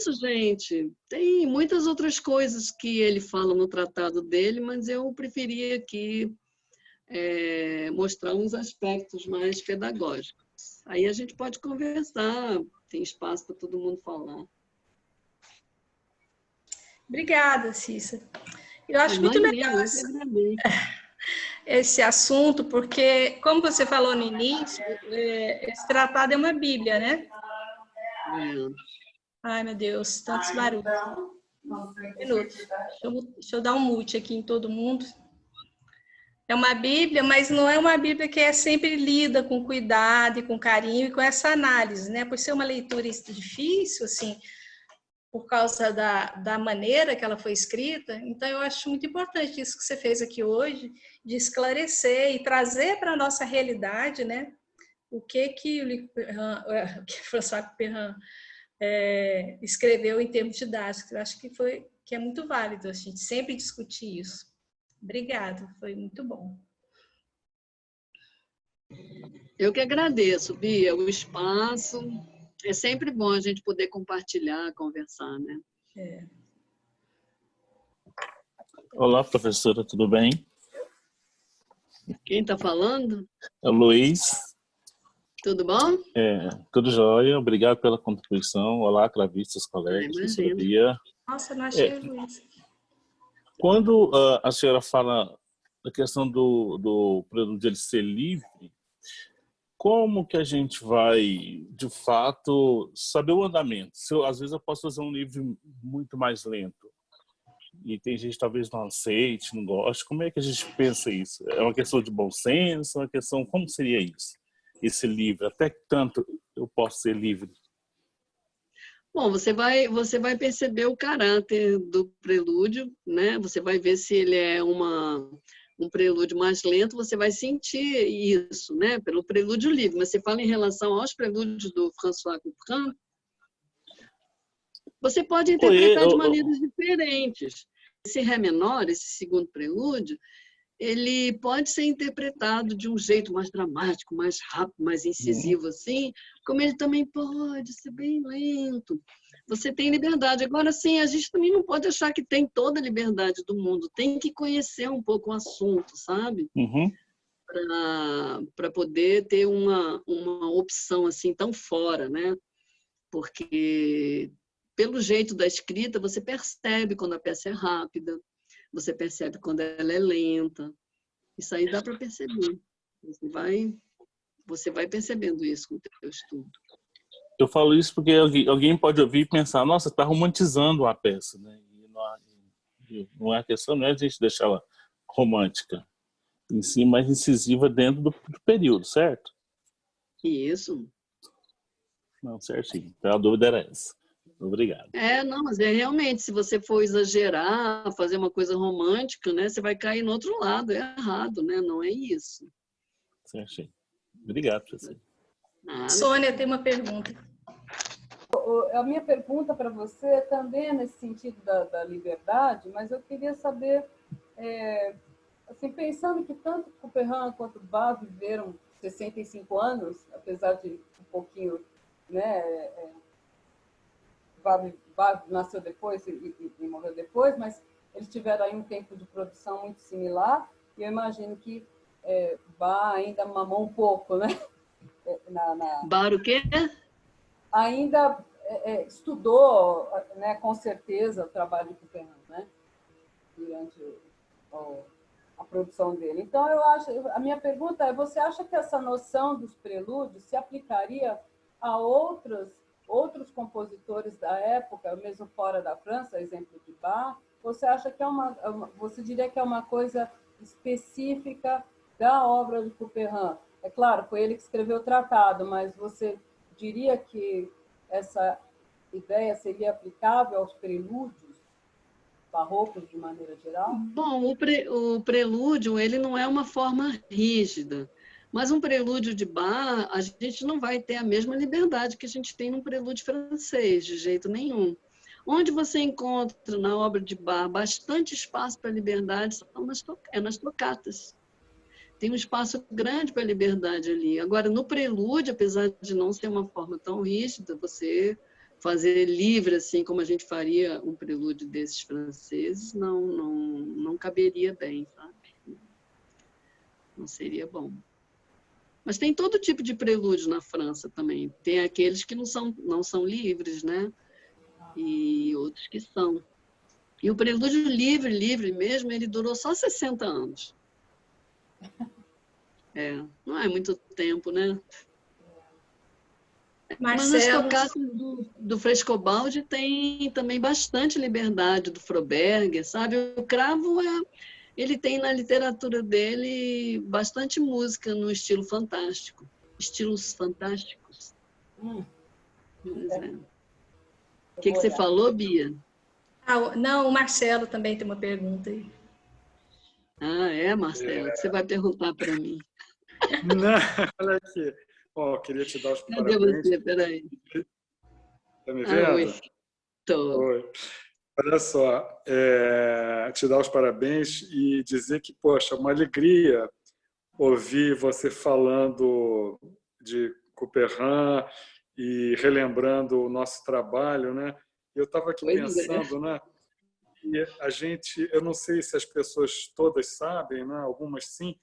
isso, gente. Tem muitas outras coisas que ele fala no tratado dele, mas eu preferia aqui mostrar uns aspectos mais pedagógicos. Aí a gente pode conversar, tem espaço para todo mundo falar. Obrigada, Cissa. Eu acho muito legal esse assunto, porque, como você falou no início, esse tratado é uma Bíblia, né? Ai, meu Deus, tantos barulhos. Um minuto. Deixa eu dar um mute aqui em todo mundo. É uma Bíblia, mas não é uma Bíblia que é sempre lida com cuidado e com carinho e com essa análise, né? Por ser uma leitura difícil, assim, por causa da maneira que ela foi escrita. Então, eu acho muito importante isso que você fez aqui hoje, de esclarecer e trazer para a nossa realidade, né? O que François Couperin escreveu em termos didáticos. Eu acho que é muito válido a gente sempre discutir isso. Obrigada, foi muito bom. Eu que agradeço, Bia, o espaço. É sempre bom a gente poder compartilhar, conversar, né? Olá, professora, tudo bem? Quem está falando? É o Luiz. Tudo bom? Tudo jóia, obrigado pela contribuição. Olá, cravistas, colegas, professora Bia. Nossa, não achei o Luiz. Quando a senhora fala da questão do prelúdio ele ser livre, como que a gente vai, de fato, saber o andamento? Às vezes eu posso fazer um livro muito mais lento e tem gente que talvez não aceite, não goste. Como é que a gente pensa isso? É uma questão de bom senso? É uma questão, como seria isso? Esse livro, até que tanto eu posso ser livre? Bom, você vai perceber o caráter do prelúdio, né? Você vai ver se ele é um prelúdio mais lento, você vai sentir isso, né? Pelo prelúdio livre. Mas você fala em relação aos prelúdios do François Couperin, você pode interpretar de maneiras diferentes. Esse Ré menor, esse segundo prelúdio, ele pode ser interpretado de um jeito mais dramático, mais rápido, mais incisivo, assim, como ele também pode ser bem lento. Você tem liberdade. Agora, sim, a gente também não pode achar que tem toda a liberdade do mundo. Tem que conhecer um pouco o assunto, sabe? Para poder ter uma opção assim tão fora, né? Porque, pelo jeito da escrita, você percebe quando a peça é rápida, você percebe quando ela é lenta. Isso aí dá para perceber. Você vai percebendo isso com o teu estudo. Eu falo isso porque alguém pode ouvir e pensar, nossa, está romantizando a peça, né? E não é a questão, não é a gente deixar ela romântica, em si, mais incisiva dentro do período, certo? Isso. Não, certinho. Então a dúvida era essa. Obrigado. Não, mas realmente, se você for exagerar, fazer uma coisa romântica, né, você vai cair no outro lado, é errado, né? Não é isso. Certinho. Obrigado, professor. Sônia tem uma pergunta. A minha pergunta para você também é nesse sentido da liberdade, mas eu queria saber, assim, pensando que tanto Couperin quanto Bach viveram 65 anos, apesar de um pouquinho, né? Bach nasceu depois e morreu depois, mas eles tiveram aí um tempo de produção muito similar, e eu imagino que Bach ainda mamou um pouco, né? Bach o quê? Ainda estudou, né, com certeza, o trabalho de Couperin, né? Durante a produção dele. Então, a minha pergunta é, você acha que essa noção dos prelúdios se aplicaria a outros compositores da época, mesmo fora da França, exemplo de Bach? Você acha que você diria que é uma coisa específica da obra de Couperin? É claro, foi ele que escreveu o tratado, mas você diria que essa ideia seria aplicável aos prelúdios barrocos de maneira geral? Bom, o prelúdio ele não é uma forma rígida. Mas um prelúdio de Bach, a gente não vai ter a mesma liberdade que a gente tem num prelúdio francês, de jeito nenhum. Onde você encontra na obra de Bach bastante espaço para liberdade são nas tocatas. Tem um espaço grande para a liberdade ali. Agora, no prelúdio, apesar de não ser uma forma tão rígida, você fazer livre, assim, como a gente faria um prelúdio desses franceses, não caberia bem, sabe? Não seria bom. Mas tem todo tipo de prelúdio na França também. Tem aqueles que não são livres, né? E outros que são. E o prelúdio livre mesmo, ele durou só 60 anos. Não é muito tempo, né? Mas nos tocados do Frescobaldi tem também bastante liberdade, do Froberger, sabe? O cravo, ele tem na literatura dele bastante música no estilo fantástico. Estilos fantásticos. Pois é. O que você falou, Bia? Não, o Marcelo também tem uma pergunta aí. Marcelo? O que você vai perguntar para mim? Não, olha aqui. Queria te dar os parabéns. Cadê você? Peraí. Está me vendo? Oi. Estou. Oi. Olha só, te dar os parabéns e dizer que, poxa, uma alegria ouvir você falando de Couperin e relembrando o nosso trabalho, né? Eu estava aqui pensando, né? E a gente, eu não sei se as pessoas todas sabem, né? Algumas sim,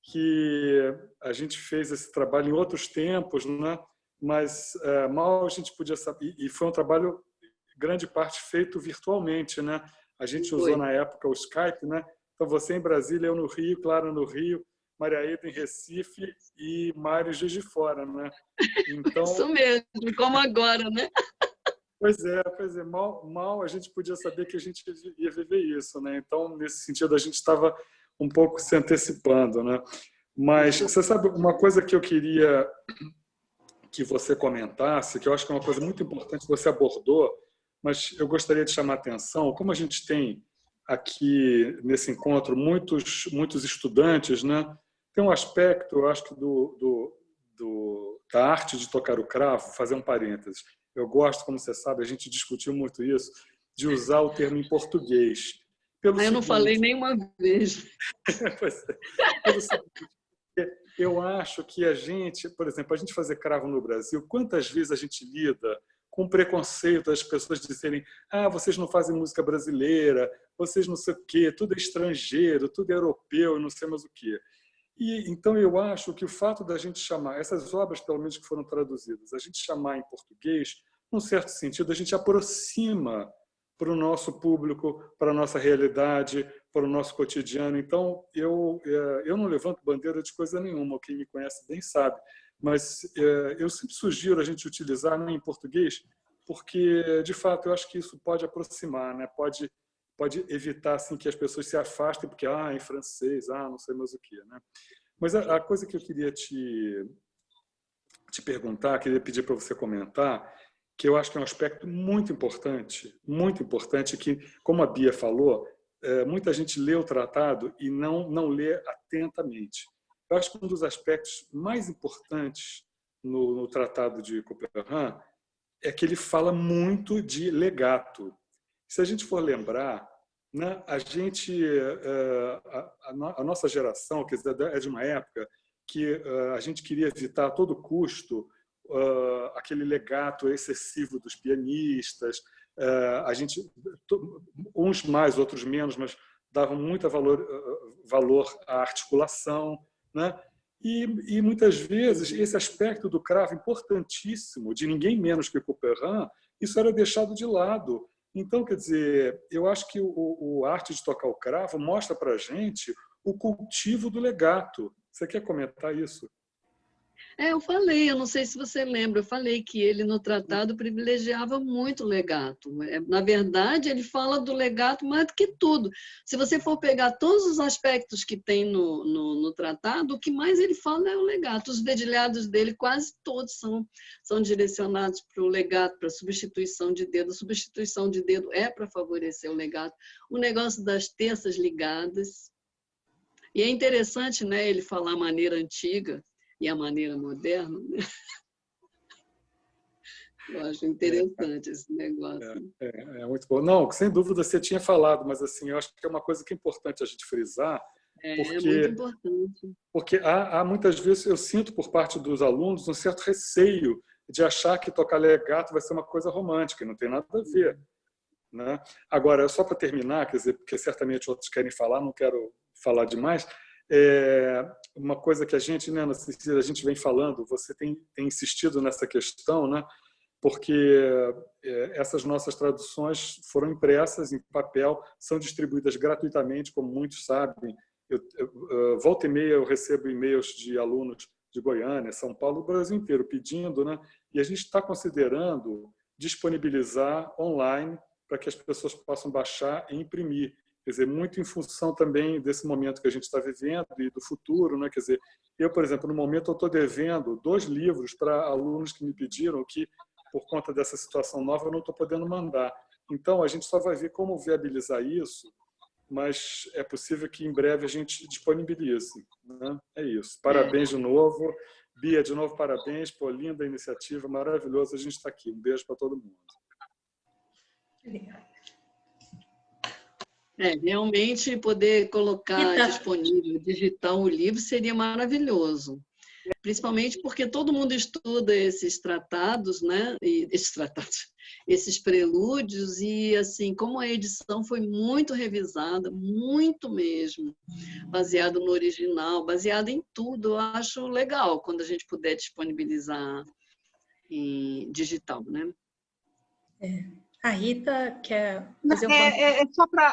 que a gente fez esse trabalho em outros tempos, né? Mas mal a gente podia saber. E foi um trabalho, grande parte, feito virtualmente, né? A gente usou na época o Skype, né? Então você em Brasília, eu no Rio, Clara no Rio, Maria Eda em Recife e Mário Juiz de Fora, né? Então, isso mesmo, como agora, né? Pois é. Mal a gente podia saber que a gente ia viver isso, né? Então, nesse sentido, a gente estava um pouco se antecipando, né? Mas você sabe uma coisa que eu queria que você comentasse, que eu acho que é uma coisa muito importante, você abordou, mas eu gostaria de chamar a atenção, como a gente tem aqui nesse encontro muitos estudantes, né? Tem um aspecto, eu acho que da arte de tocar o cravo, fazer um parênteses. Eu gosto, como você sabe, a gente discutiu muito isso, de usar o termo em português. Eu não falei nenhuma vez. Eu acho que a gente, por exemplo, a gente fazer cravo no Brasil, quantas vezes a gente lida com preconceito das pessoas dizerem: vocês não fazem música brasileira, vocês não sei o quê, tudo é estrangeiro, tudo é europeu e não sei mais o quê. E então eu acho que o fato da gente chamar essas obras, pelo menos que foram traduzidas, a gente chamar em português, num certo sentido, a gente aproxima para o nosso público, para a nossa realidade, para o nosso cotidiano. Então, eu não levanto bandeira de coisa nenhuma, quem me conhece bem sabe, mas eu sempre sugiro a gente utilizar em português, porque, de fato, eu acho que isso pode aproximar, né? Pode evitar assim, que as pessoas se afastem, porque, em francês, não sei mais o que, né? Mas a coisa que eu queria te perguntar, queria pedir para você comentar, que eu acho que é um aspecto muito importante, que, como a Bia falou, muita gente lê o tratado e não lê atentamente. Eu acho que um dos aspectos mais importantes no tratado de Couperin é que ele fala muito de legato. Se a gente for lembrar, né, a nossa geração, quer dizer, é de uma época que a gente queria evitar a todo custo aquele legato excessivo dos pianistas. A gente, uns mais, outros menos, mas davam muito valor à articulação, né? E muitas vezes esse aspecto do cravo importantíssimo, de ninguém menos que Couperin, isso era deixado de lado. Então, quer dizer, eu acho que a arte de tocar o cravo mostra para a gente o cultivo do legato. Você quer comentar isso? Eu falei, eu não sei se você lembra, eu falei que ele no tratado privilegiava muito o legato. Na verdade, ele fala do legato mais do que tudo. Se você for pegar todos os aspectos que tem no tratado, o que mais ele fala é o legato. Os dedilhados dele, quase todos são direcionados para o legato, para a substituição de dedo. A substituição de dedo é para favorecer o legato. O negócio das terças ligadas. E é interessante, né, ele falar a maneira antiga e a maneira moderna, né? Eu acho interessante esse negócio. É muito bom. Não, sem dúvida você tinha falado, mas assim, eu acho que é uma coisa que é importante a gente frisar. Porque, é muito importante. Porque há muitas vezes, eu sinto por parte dos alunos um certo receio de achar que tocar legato vai ser uma coisa romântica, e não tem nada a ver, né? Agora, só para terminar, quer dizer, porque certamente outros querem falar, não quero falar demais, uma coisa que a gente, né, Cecília, a gente vem falando, você tem insistido nessa questão, né? Porque essas nossas traduções foram impressas em papel, são distribuídas gratuitamente, como muitos sabem. Volta e meia eu recebo e-mails de alunos de Goiânia, São Paulo, o Brasil inteiro pedindo, né? E a gente está considerando disponibilizar online para que as pessoas possam baixar e imprimir. Quer dizer, muito em função também desse momento que a gente está vivendo e do futuro, né? Quer dizer, eu, por exemplo, no momento eu estou devendo 2 livros para alunos que me pediram que, por conta dessa situação nova, eu não estou podendo mandar. Então, a gente só vai ver como viabilizar isso, mas é possível que em breve a gente disponibilize, né? É isso. Parabéns de novo. Bia, de novo, parabéns. Pô, linda iniciativa, maravilhoso. A gente está aqui. Um beijo para todo mundo. Obrigada. Realmente poder colocar disponível, digital o livro seria maravilhoso. Principalmente porque todo mundo estuda esses tratados, né? Esses prelúdios, e assim, como a edição foi muito revisada, muito mesmo, baseado no original, baseado em tudo, eu acho legal quando a gente puder disponibilizar em digital, né? A Rita quer fazer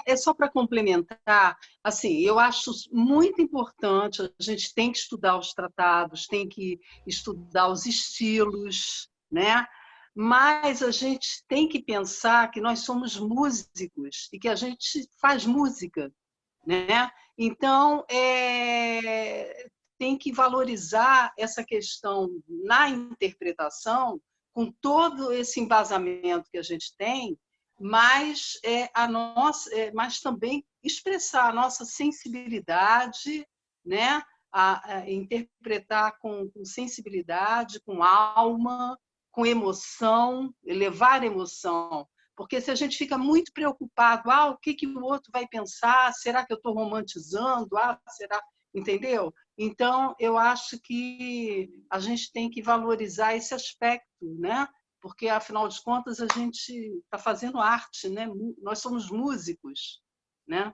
É só para complementar, assim, eu acho muito importante, a gente tem que estudar os tratados, tem que estudar os estilos, né? Mas a gente tem que pensar que nós somos músicos e que a gente faz música, né? Então, tem que valorizar essa questão na interpretação, com todo esse embasamento que a gente tem, mas mas também expressar a nossa sensibilidade, né? A interpretar com sensibilidade, com alma, com emoção, elevar a emoção. Porque se a gente fica muito preocupado, o que o outro vai pensar? Será que eu estou romantizando? Será? Entendeu? Então, eu acho que a gente tem que valorizar esse aspecto, né? Porque, afinal de contas, a gente está fazendo arte, né? Nós somos músicos, né?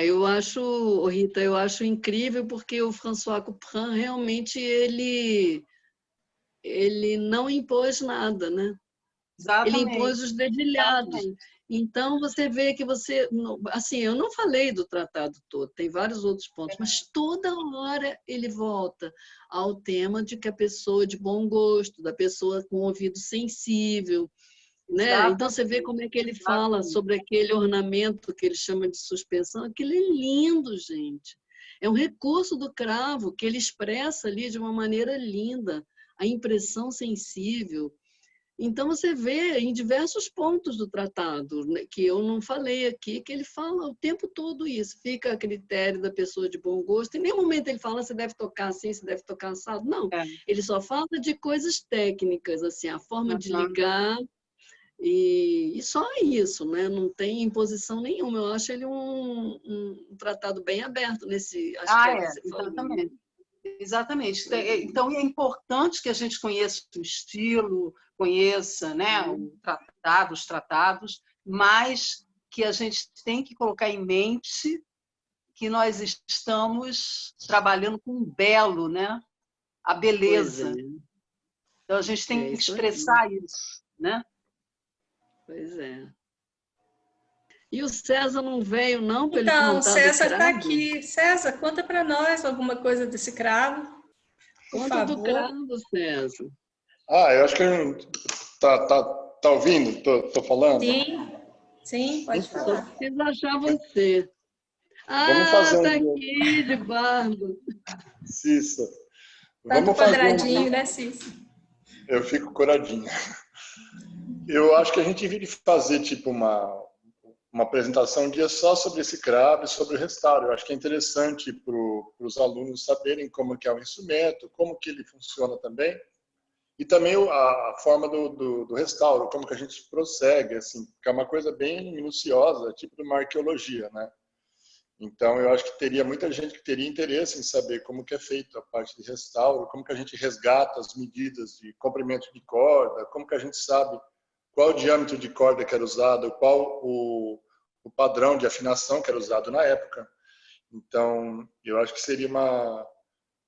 Eu acho, Rita, eu acho incrível porque o François Couperin realmente ele não impôs nada, né? Exatamente. Ele impôs os dedilhados. Exatamente. Então, você vê que assim, eu não falei do tratado todo, tem vários outros pontos, mas toda hora ele volta ao tema de que a pessoa de bom gosto, da pessoa com ouvido sensível, né? Então, você vê como é que ele fala sobre aquele ornamento que ele chama de suspensão. Aquilo é lindo, gente. É um recurso do cravo que ele expressa ali de uma maneira linda, a impressão sensível. Então, você vê em diversos pontos do tratado, né, que eu não falei aqui, que ele fala o tempo todo isso. Fica a critério da pessoa de bom gosto. Em nenhum momento ele fala se deve tocar assim, se deve tocar assado. Não, ele só fala de coisas técnicas, assim, a forma de ligar, e só isso, né? Não tem imposição nenhuma. Eu acho ele um tratado bem aberto nesse aspecto. Exatamente. Exatamente. Então, é importante que a gente conheça o estilo, conheça, né, os tratados, mas que a gente tem que colocar em mente que nós estamos trabalhando com o belo, né? A beleza. Então, a gente tem que expressar isso, né? Pois é. E o César não veio, não, para ele contar do cravo? Então, César está aqui. César, conta para nós alguma coisa desse cravo. Conta do cravo, César. Eu acho que tá ouvindo? Tô falando? Sim, pode falar. Só preciso achar você. Vamos fazer tá aqui, de barba. Cissa. Tanto quadradinho, né, Cissa? Eu fico coradinho. Eu acho que a gente devia fazer tipo uma apresentação um dia só sobre esse cravo e sobre o restauro. Eu acho que é interessante para os alunos saberem como que é o instrumento, como que ele funciona também, e também a forma do restauro, como que a gente prossegue, assim, porque é uma coisa bem minuciosa, tipo de uma arqueologia, né? Então, eu acho que teria muita gente que teria interesse em saber como que é feito a parte de restauro, como que a gente resgata as medidas de comprimento de corda, como que a gente sabe qual o diâmetro de corda que era usado, qual o padrão de afinação que era usado na época. Então, eu acho que seria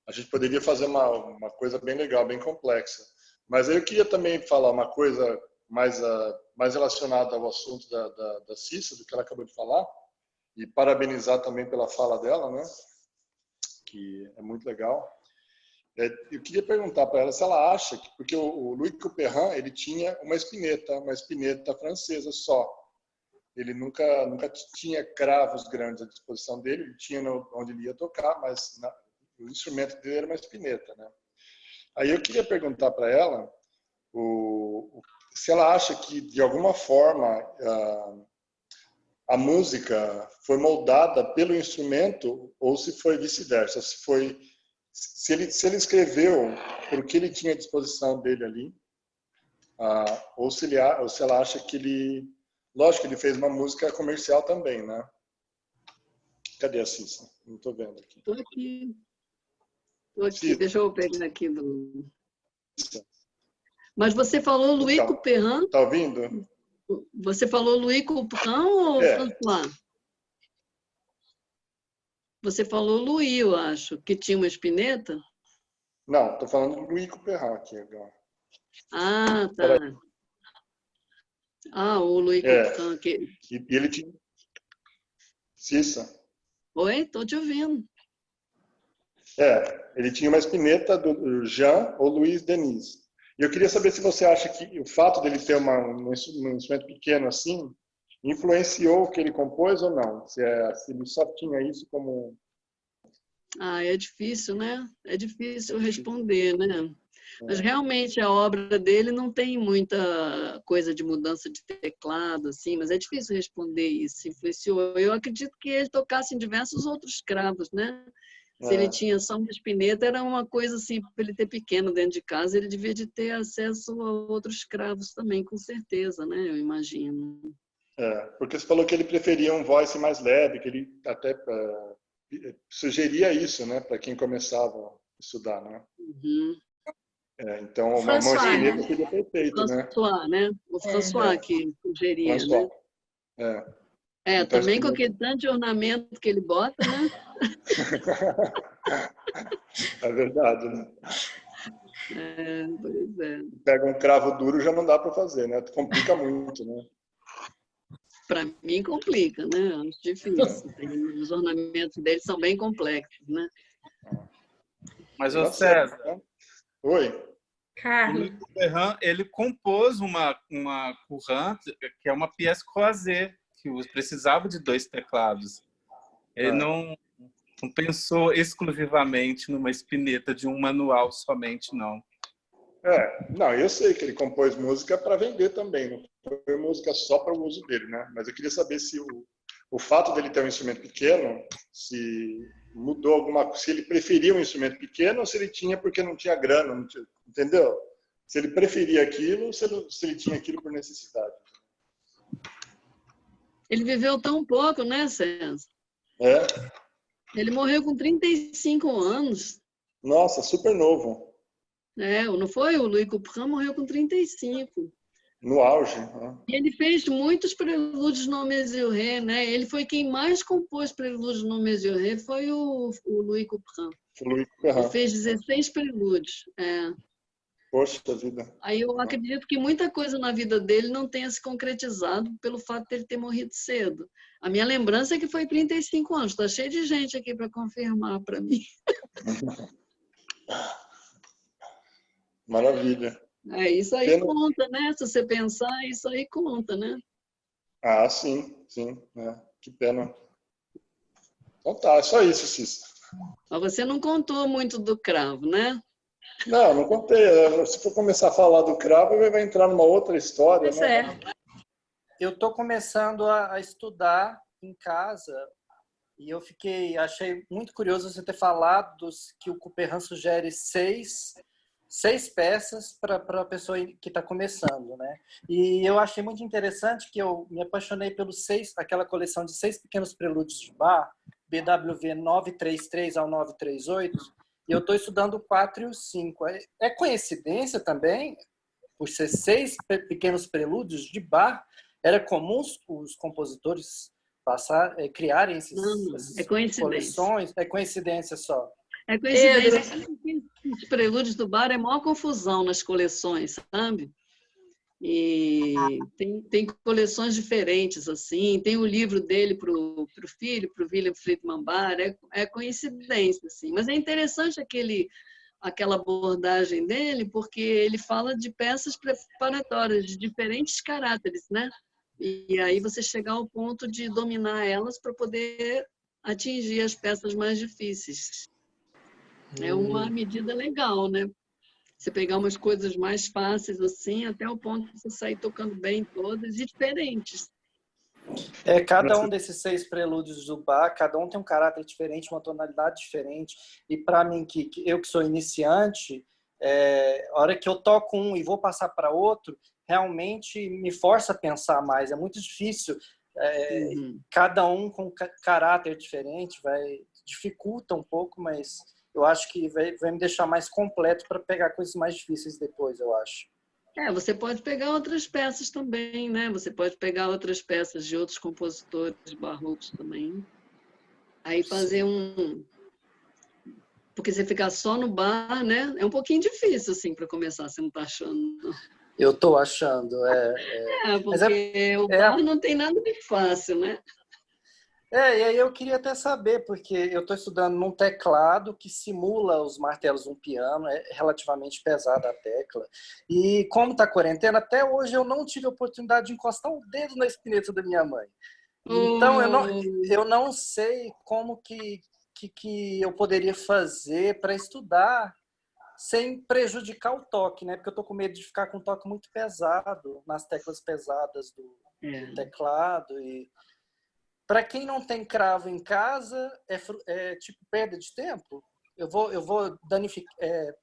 a gente poderia fazer uma coisa bem legal, bem complexa. Mas eu queria também falar uma coisa mais relacionada ao assunto da Cissa, do que ela acabou de falar, e parabenizar também pela fala dela, né? Que é muito legal. Eu queria perguntar para ela se ela acha que, porque o Louis Couperin, ele tinha uma espineta francesa só. Ele nunca tinha cravos grandes à disposição dele, ele tinha onde ele ia tocar, mas o instrumento dele era uma espineta, né? Aí eu queria perguntar para ela se ela acha que, de alguma forma, a música foi moldada pelo instrumento ou se foi vice-versa, se ele escreveu porque ele tinha à disposição dele ali, ou se ela acha que lógico que ele fez uma música comercial também, né? Cadê a Cissa? Não estou vendo aqui. Estou aqui. Deixa eu pegar aqui do... Mas você falou Louis Couperin? Está ouvindo? Você falou Louis Couperin ou François? Você falou Louis, eu acho, que tinha uma espineta? Não, estou falando do Louis Couperin aqui agora. Ah, tá. O Louis Couperin. E ele tinha... Cissa? Oi, estou te ouvindo. Ele tinha uma espineta do Jean ou Louis Denis. E eu queria saber se você acha que o fato dele ter um instrumento pequeno assim influenciou o que ele compôs ou não? Se ele só tinha isso como... É difícil, né? É difícil responder, né? Mas realmente a obra dele não tem muita coisa de mudança de teclado, assim, mas é difícil responder isso. Se influenciou. Eu acredito que ele tocasse em diversos outros cravos, né? Se ele tinha só uma espineta, era uma coisa assim, para ele ter pequeno dentro de casa, ele devia de ter acesso a outros cravos também, com certeza, né? Eu imagino. Porque você falou que ele preferia um voice mais leve, que ele até sugeria isso, né? Para quem começava a estudar, né? Uhum. Então, uma espineta seria perfeito, né? François, né? O François que sugeria, François. né? Então, também com aquele tanto de ornamento que ele bota, né? É verdade, né? Pois é. Pega um cravo duro, já não dá para fazer, né? Complica muito, né? Para mim complica, né? Acho difícil. Os ornamentos dele são bem complexos, né? Mas, ô César, oi. Carlos. O Louis Couperin, ele compôs uma courante, que é uma pièce croisée, que precisava de 2 teclados. Ele não pensou exclusivamente numa espineta de um manual somente, não. Não, eu sei que ele compôs música para vender também, não foi música só para o uso dele, né? Mas eu queria saber se o fato dele ter um instrumento pequeno, se mudou alguma coisa, se ele preferia um instrumento pequeno ou se ele tinha porque não tinha grana, não tinha, entendeu? Se ele preferia aquilo ou se ele tinha aquilo por necessidade. Ele viveu tão pouco, né, César? Ele morreu com 35 anos. Nossa, super novo. Não foi? O Louis Couperin morreu com 35. No auge. E ele fez muitos prelúdios no Mesure, né? Ele foi quem mais compôs prelúdios no Mesure, foi o Louis Couperin. Ele fez 16 prelúdios. Poxa vida. Aí eu acredito que muita coisa na vida dele não tenha se concretizado pelo fato de ele ter morrido cedo. A minha lembrança é que foi 35 anos. Está cheio de gente aqui para confirmar para mim. Maravilha. Isso aí conta, né? Se você pensar, isso aí conta, né? Sim. Que pena. Então tá, é só isso, Cissa. Mas você não contou muito do cravo, né? Não contei. Se for começar a falar do cravo, vai entrar numa outra história. Pois né? Eu estou começando a estudar em casa e achei muito curioso você ter falado que o Couperin sugere 6 peças para a pessoa que está começando, né? E eu achei muito interessante que eu me apaixonei pelos aquela coleção de 6 pequenos prelúdios de Bach, BWV 933 ao 938, e eu estou estudando o 4 e o 5. É coincidência também, por ser 6 pequenos prelúdios de Bach, era comum os compositores criarem essas coleções? É coincidência só? É coincidência. Os prelúdios do Bach é a maior confusão nas coleções, sabe? E tem coleções diferentes, assim. Tem o livro dele para o filho, para o Wilhelm Friedman Bach. É coincidência, assim. Mas é interessante aquela abordagem dele, porque ele fala de peças preparatórias de diferentes caráteres, né? E aí você chegar ao ponto de dominar elas para poder atingir as peças mais difíceis. É uma medida legal, né? Você pegar umas coisas mais fáceis assim, até o ponto de você sair tocando bem todas e diferentes. Cada um desses 6 prelúdios do Bach, cada um tem um caráter diferente, uma tonalidade diferente. E para mim, eu que sou iniciante, a hora que eu toco um e vou passar para outro, realmente me força a pensar mais. É muito difícil. Cada um com caráter diferente, dificulta um pouco, mas eu acho que vai me deixar mais completo para pegar coisas mais difíceis depois, eu acho. Você pode pegar outras peças também, né? Você pode pegar outras peças de outros compositores barrocos também. Aí fazer Porque você ficar só no bar, né? É um pouquinho difícil, assim, para começar, você não está achando? Eu estou achando, porque o bar não tem nada de fácil, né? E aí eu queria até saber, porque eu estou estudando num teclado que simula os martelos de um piano, é relativamente pesada a tecla. E como está quarentena, até hoje eu não tive a oportunidade de encostar um dedo na espineta da minha mãe. Então eu não sei como que eu poderia fazer para estudar sem prejudicar o toque, né? Porque eu estou com medo de ficar com um toque muito pesado nas teclas pesadas do teclado. E para quem não tem cravo em casa, é tipo perda de tempo. Eu vou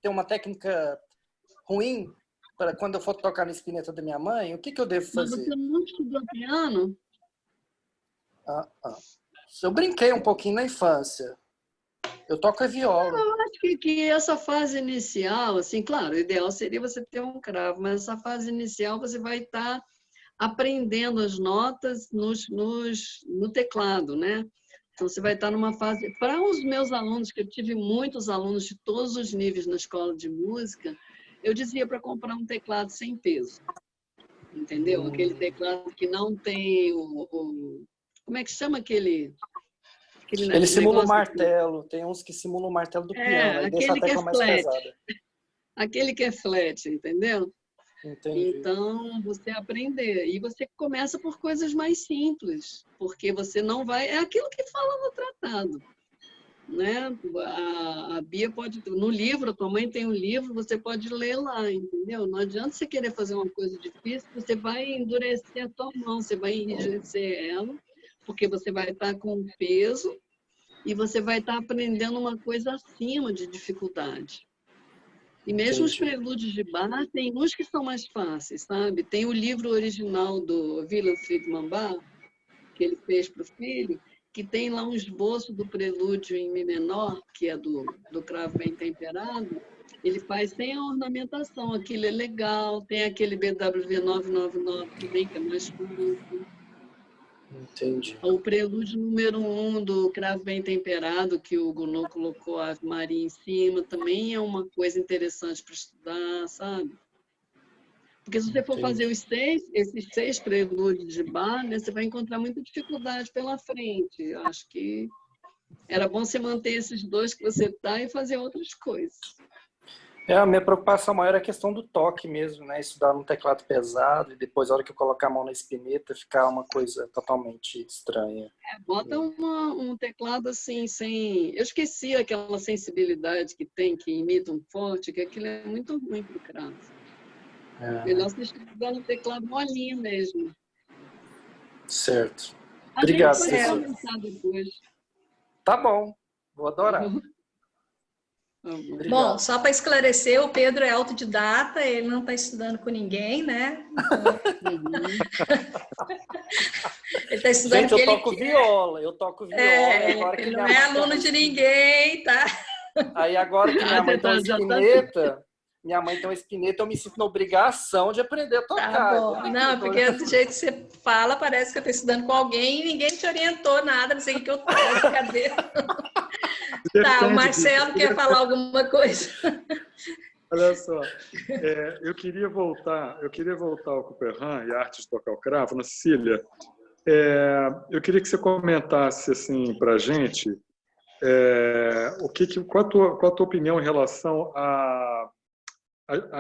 ter uma técnica ruim para quando eu for tocar na espineta da minha mãe. O que eu devo fazer? Mas você não estudou piano? Eu brinquei um pouquinho na infância. Eu toco a viola. Eu acho que essa fase inicial, assim, claro, o ideal seria você ter um cravo, mas essa fase inicial você vai estar aprendendo as notas no teclado, né? Então, você vai estar numa fase... Para os meus alunos, que eu tive muitos alunos de todos os níveis na escola de música, eu dizia para comprar um teclado sem peso, entendeu? Aquele teclado que não tem como é que chama aquele ele simula o martelo. Tem uns que simulam o martelo do piano. Aí deixa a tecla mais pesada. Aquele que é flat, entendeu? Entendi. Então, você aprender. E você começa por coisas mais simples, porque você não vai... É aquilo que fala no tratado, né? A Bia pode... No livro, a tua mãe tem um livro, você pode ler lá, entendeu? Não adianta você querer fazer uma coisa difícil, você vai endurecer a tua mão, você vai enrijecer ela, porque você vai estar com peso e você vai estar aprendendo uma coisa acima de dificuldade. E mesmo os prelúdios de Bach, tem uns que são mais fáceis, sabe? Tem o livro original do Wilhelm Friedman Bach, que ele fez para o filho, que tem lá um esboço do prelúdio em Mi menor, que é do cravo bem temperado. Ele faz sem a ornamentação, aquilo é legal. Tem aquele BWV 999 também, que é mais fácil. Entendi. O prelúdio número 1 do cravo bem temperado, que o Gounod colocou a Ave Maria em cima, também é uma coisa interessante para estudar, sabe? Porque se você for fazer esses 6 prelúdios de Bach, né, você vai encontrar muita dificuldade pela frente. Acho que era bom você manter esses 2 que você está e fazer outras coisas. A minha preocupação maior é a questão do toque mesmo, né? Estudar num teclado pesado e depois, a hora que eu colocar a mão na espineta, ficar uma coisa totalmente estranha. Bota um teclado assim, sem... Eu esqueci aquela sensibilidade que tem, que imita um forte, que aquilo é muito ruim para o cravo. Melhor você estudar no teclado molinho mesmo. Certo. Obrigado, professor. Tá bom. Vou adorar. Obrigado. Bom, só para esclarecer, o Pedro é autodidata, ele não está estudando com ninguém, né? Ele está estudando Gente, eu que ele toco quer. viola, eu toco viola. É, Agora que ele minha não é mãe tem aluno uma de ninguém, tá? Aí agora que minha Ah, mãe tem uma já tá- espineta, minha mãe tem uma espineta, eu me sinto na obrigação de aprender a Tá tocar. bom. Não, porque do jeito que você fala, parece que eu estou estudando com alguém e ninguém te orientou nada, não sei o que eu toco, cadê? Tá, o Marcelo quer falar alguma coisa. Olha só, eu queria voltar ao Couperin e a arte de tocar o cravo. Ana Cecília, eu queria que você comentasse assim para a gente qual a tua opinião em relação à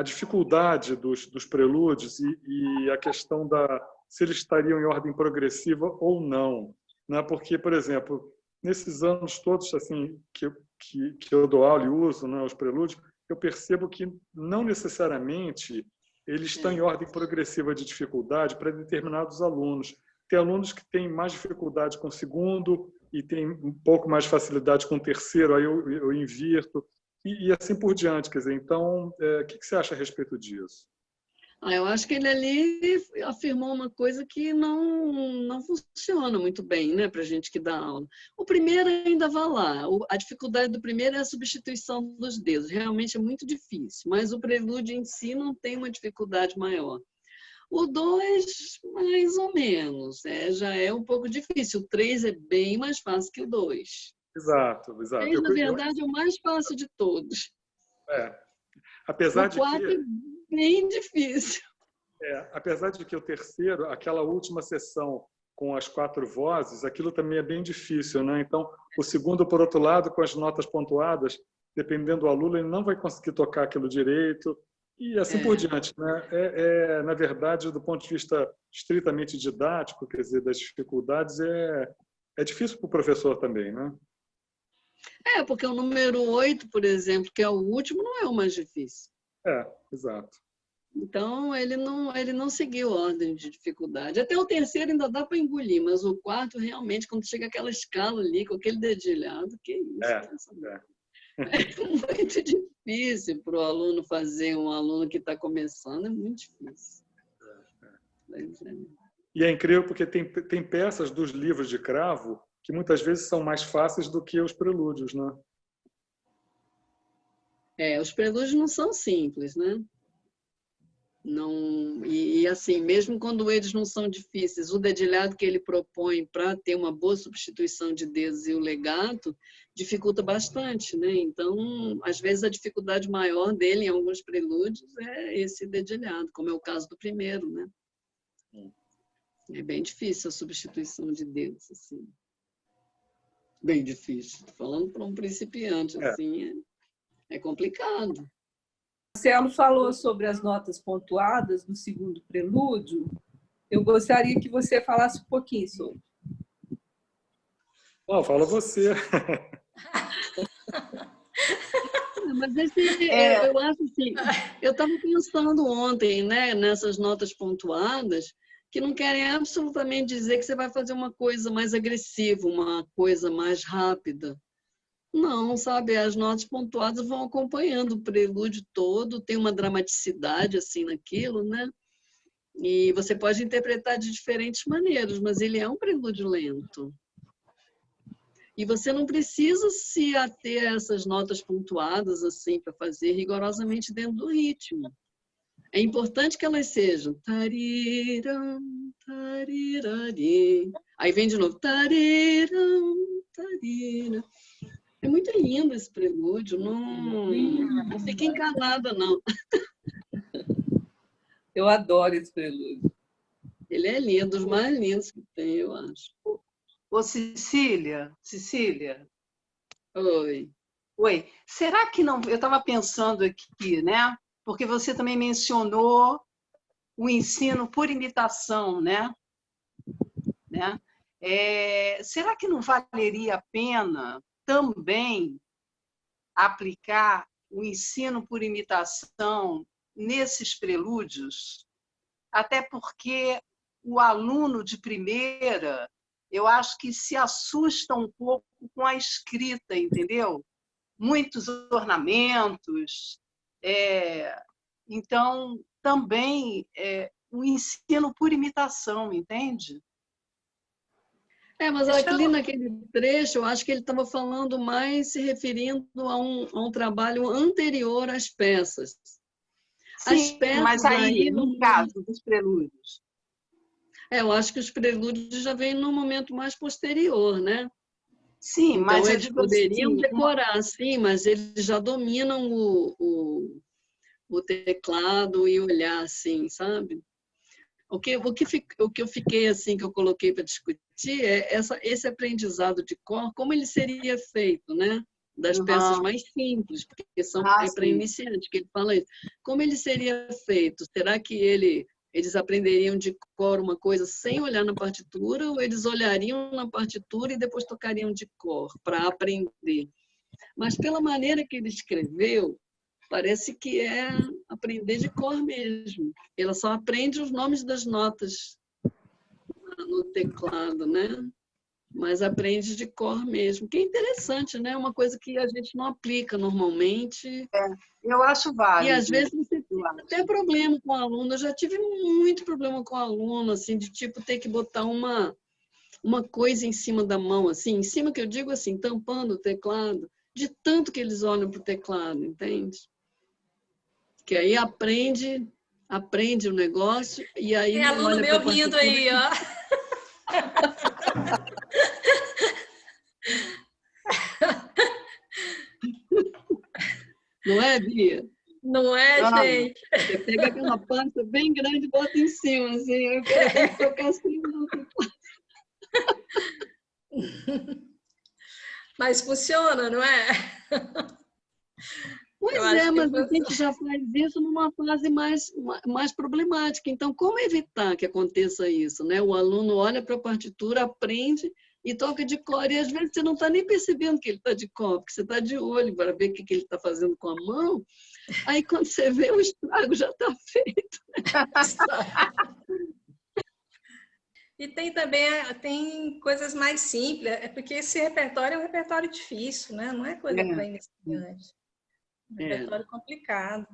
dificuldade dos prelúdios e a questão se eles estariam em ordem progressiva ou não, né? Porque, por exemplo, nesses anos todos assim que eu dou aula e uso, né, os prelúdios, eu percebo que não necessariamente eles estão em ordem progressiva de dificuldade para determinados alunos. Tem alunos que têm mais dificuldade com o segundo e tem um pouco mais facilidade com o terceiro, aí eu invirto, e assim por diante. Quer dizer, então, o que você acha a respeito disso? Eu acho que ele ali afirmou uma coisa que não funciona muito bem, né, para a gente que dá aula. O primeiro ainda vai lá. A dificuldade do primeiro é a substituição dos dedos. Realmente é muito difícil, mas o prelúdio em si não tem uma dificuldade maior. O 2, mais ou menos, já é um pouco difícil. O 3 é bem mais fácil que o 2. Exato. O 3, na verdade, é o mais fácil de todos. Apesar o 4 é bem difícil. Apesar de que o terceiro, aquela última sessão com as 4 vozes, aquilo também é bem difícil, né? Então, o segundo, por outro lado, com as notas pontuadas, dependendo do aluno, ele não vai conseguir tocar aquilo direito e assim por diante, né? Na verdade, do ponto de vista estritamente didático, quer dizer, das dificuldades, é difícil para o professor também, né? Porque o número 8, por exemplo, que é o último, não é o mais difícil. Exato. Então, ele não seguiu a ordem de dificuldade. Até o terceiro ainda dá para engolir, mas o 4, realmente, quando chega aquela escala ali, com aquele dedilhado, que isso? É muito difícil para o aluno fazer, um aluno que está começando, é muito difícil. E é incrível porque tem peças dos livros de cravo que muitas vezes são mais fáceis do que os prelúdios, né? Os prelúdios não são simples, né? Não, e assim, mesmo quando eles não são difíceis, o dedilhado que ele propõe para ter uma boa substituição de dedos e o legato dificulta bastante, né? Então, às vezes a dificuldade maior dele em alguns prelúdios é esse dedilhado, como é o caso do primeiro, né? É bem difícil a substituição de dedos, assim. Bem difícil. Tô falando para um principiante, assim, é complicado. Marcelo falou sobre as notas pontuadas no segundo prelúdio. Eu gostaria que você falasse um pouquinho sobre. Fala você. Mas eu acho assim, eu estava pensando ontem, né, nessas notas pontuadas, que não querem absolutamente dizer que você vai fazer uma coisa mais agressiva, uma coisa mais rápida. Não, sabe, as notas pontuadas vão acompanhando o prelúdio todo, tem uma dramaticidade assim naquilo, né? E você pode interpretar de diferentes maneiras, mas ele é um prelúdio lento. E você não precisa se ater a essas notas pontuadas assim para fazer rigorosamente dentro do ritmo. É importante que elas sejam tariram, tarirari. Aí vem de novo tariram, tarira. É muito lindo esse prelúdio, não fica encanada, não. Eu adoro esse prelúdio. Ele é lindo, dos mais lindos que tem, eu acho. Ô, Cecília. Oi. Será que não... Eu estava pensando aqui, né? Porque você também mencionou o ensino por imitação, né? Será que não valeria a pena também aplicar o ensino por imitação nesses prelúdios? Até porque o aluno de primeira, eu acho que se assusta um pouco com a escrita, entendeu? muitos ornamentos. Então, também o ensino por imitação, entende? Mas ali naquele trecho, eu acho que ele estava falando mais, se referindo a um trabalho anterior às peças. Sim, mas aí, no caso dos prelúdios. Eu acho que os prelúdios já vêm num momento mais posterior, né? Sim, então, mas eles poderiam decorar, sim, mas eles já dominam o teclado e olhar, assim, sabe? O que eu fiquei, assim, que eu coloquei para discutir é esse aprendizado de cor, como ele seria feito, né? Das peças mais simples, porque são para iniciantes, que ele fala isso. Como ele seria feito? Será que eles aprenderiam de cor uma coisa sem olhar na partitura, ou eles olhariam na partitura e depois tocariam de cor para aprender? Mas pela maneira que ele escreveu, parece que é aprender de cor mesmo. Ela só aprende os nomes das notas no teclado, né? Mas aprende de cor mesmo, que é interessante, né? Uma coisa que a gente não aplica normalmente. Eu acho válido. E às vezes você tem até problema com o aluno. Eu já tive muito problema com o aluno, assim, de tipo ter que botar uma coisa em cima da mão, assim, em cima que eu digo assim, tampando o teclado, de tanto que eles olham para o teclado, entende? Que aí aprende o negócio e aí tem aluno olha meu rindo aí, ó. Não é, Bia? Não é, gente? Você pega aquela pasta bem grande e bota em cima, assim, eu quero tocar assim. Mas funciona, não é? Pois mas a gente já faz isso numa fase mais problemática. Então, como evitar que aconteça isso, né? O aluno olha para a partitura, aprende e toca de cor. E às vezes você não está nem percebendo que ele está de cor, porque você está de olho para ver o que ele está fazendo com a mão. Aí, quando você vê, o estrago já está feito. E tem também coisas mais simples, porque esse repertório é um repertório difícil, né? Não é coisa para iniciante. É um repertório complicado.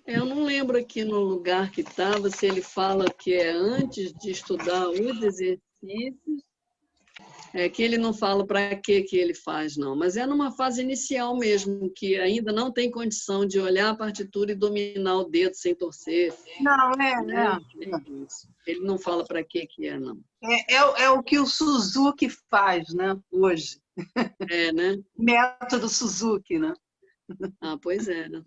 Eu não lembro aqui no lugar que estava, se ele fala que é antes de estudar os exercícios, que ele não fala para que ele faz, não. Mas é numa fase inicial mesmo, que ainda não tem condição de olhar a partitura e dominar o dedo sem torcer. Não, Ele não fala para que é, não. É o que o Suzuki faz, né, hoje. Né? Método Suzuki, né? Pois é, né?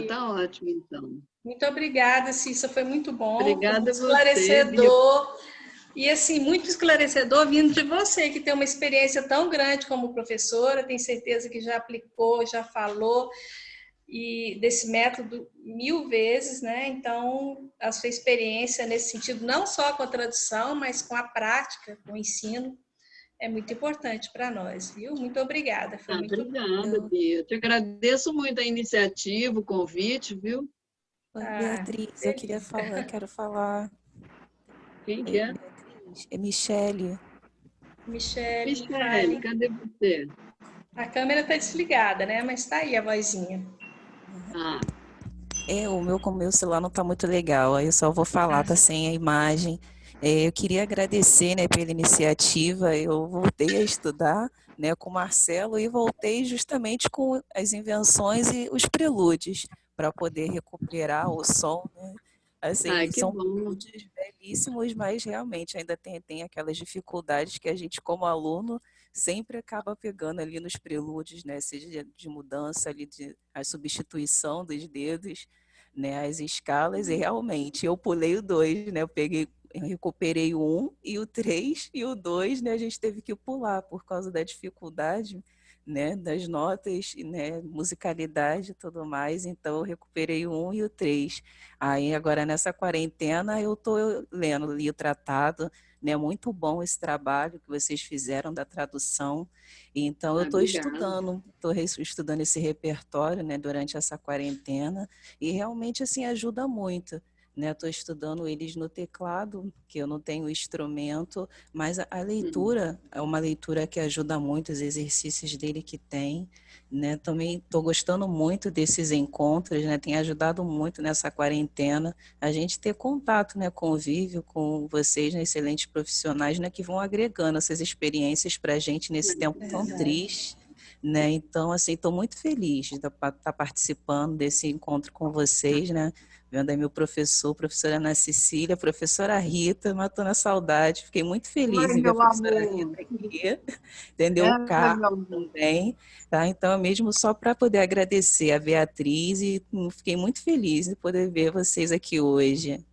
Tá ótimo, então. Muito obrigada, Cissa, foi muito bom. Obrigada a você. Esclarecedor. E, assim, muito esclarecedor vindo de você, que tem uma experiência tão grande como professora, tenho certeza que já aplicou, já falou e desse método 1000 vezes, né? Então, a sua experiência nesse sentido, não só com a tradução, mas com a prática, com o ensino, é muito importante para nós, viu? Muito obrigada. Foi muito obrigada, Bia. Eu te agradeço muito a iniciativa, o convite, viu? Beatriz, eu quero falar. Quem que é? É Michele. Michele, cadê você? A câmera está desligada, né? Mas está aí a vozinha. O meu celular não está muito legal, aí eu só vou falar, tá sem a imagem. Eu queria agradecer, né, pela iniciativa. Eu voltei a estudar, né, com o Marcelo e voltei justamente com as invenções e os prelúdios para poder recuperar o som, né? Assim, são prelúdios belíssimos, mas realmente ainda tem aquelas dificuldades que a gente, como aluno, sempre acaba pegando ali nos prelúdios, né? Seja de mudança ali, a substituição dos dedos, né? As escalas, e realmente eu pulei o 2, né? Eu recuperei o 1 e o 3 e o 2, né? A gente teve que pular por causa da dificuldade, né, das notas, né, musicalidade e tudo mais. Então eu recuperei o 1 e o 3. Aí agora nessa quarentena eu estou li o tratado, né, muito bom esse trabalho que vocês fizeram da tradução. Então eu estou estudando esse repertório, né, durante essa quarentena, e realmente assim ajuda muito, né? Estou estudando eles no teclado, que eu não tenho instrumento, mas a leitura é uma leitura que ajuda muito, os exercícios dele que tem, né? Também estou gostando muito desses encontros, né? Tem ajudado muito nessa quarentena a gente ter contato, né? Convívio com vocês, né? Excelentes profissionais, né? Que vão agregando essas experiências para a gente nesse tempo tão triste, né? Então, assim, estou muito feliz de estar participando desse encontro com vocês, né? Vendo aí meu professor, professora Ana Cecília, professora Rita, matando a saudade. Fiquei muito feliz Oi, em ver a meu professora amor. Rita aqui, entendeu? O Meu Carlos amor. também, tá? Então, é mesmo só para poder agradecer a Beatriz e fiquei muito feliz de poder ver vocês aqui hoje.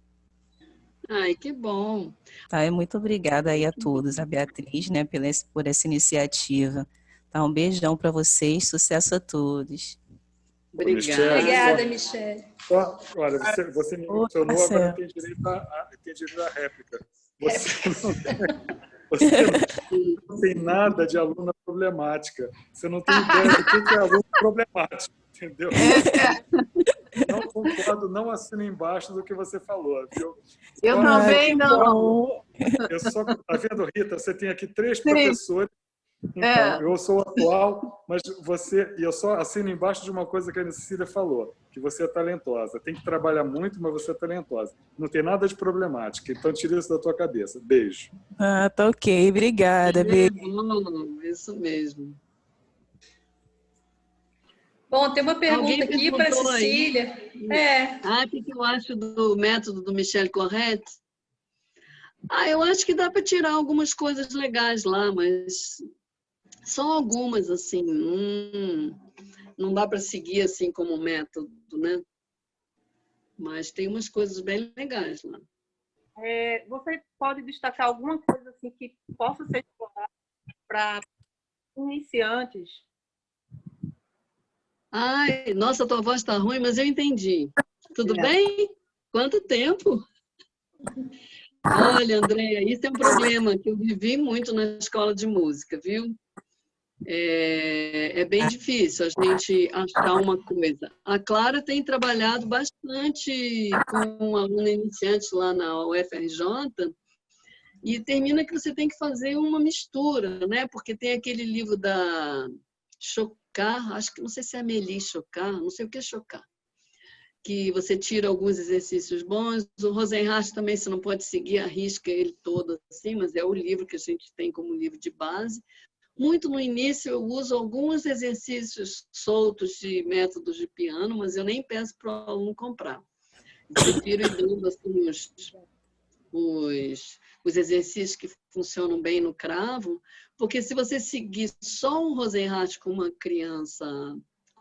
Ai, que bom. Tá? E muito obrigada aí a todos, a Beatriz, né, por essa iniciativa. Tá? Um beijão para vocês, sucesso a todos. Obrigada, Michele. Olha, você me mencionou, agora tem direito à réplica. Você não tem nada de aluna problemática. Você não tem ideia do que é aluno problemático, entendeu? Não concordo, não assino embaixo do que você falou, viu? Eu também não. Tá vendo, Rita? Você tem aqui 3 professores. Então, eu sou atual, mas eu só assino embaixo de uma coisa que a Ana Cecília falou, que você é talentosa. Tem que trabalhar muito, mas você é talentosa. Não tem nada de problemática. Então, tira isso da tua cabeça. Beijo. Ah, tá ok. Obrigada. Beijo. Isso mesmo. Bom, tem uma pergunta aqui para a Cecília. O que eu acho do método do Michel Corrette? Eu acho que dá para tirar algumas coisas legais lá, mas são algumas, assim. Não dá para seguir assim como método, né? Mas tem umas coisas bem legais lá. Você pode destacar alguma coisa assim que possa ser explorada para iniciantes? Ai, nossa, tua voz está ruim, mas eu entendi. Tudo bem? Quanto tempo? Olha, Andréia, isso é um problema que eu vivi muito na escola de música, viu? É bem difícil a gente achar uma coisa. A Clara tem trabalhado bastante com aluna iniciante lá na UFRJ e termina que você tem que fazer uma mistura, né? Porque tem aquele livro da Chocar, acho que não sei se é Amélie Chocar, não sei o que é Chocar, que você tira alguns exercícios bons. O Rosenhart também, você não pode seguir a risca ele todo assim, mas é o livro que a gente tem como livro de base. Muito no início eu uso alguns exercícios soltos de métodos de piano, mas eu nem peço para o aluno comprar. Eu prefiro ir dando assim, os exercícios que funcionam bem no cravo, porque se você seguir só um Rosenhart com uma criança,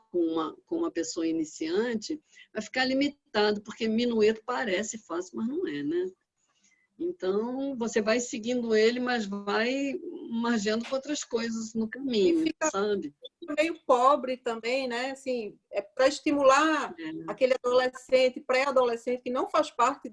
com uma pessoa iniciante, vai ficar limitado, porque minueto parece fácil, mas não é, né? Então, você vai seguindo ele, mas vai margeando com outras coisas no caminho, sabe? Meio pobre também, né? Assim, é para estimular aquele adolescente, pré-adolescente que não faz parte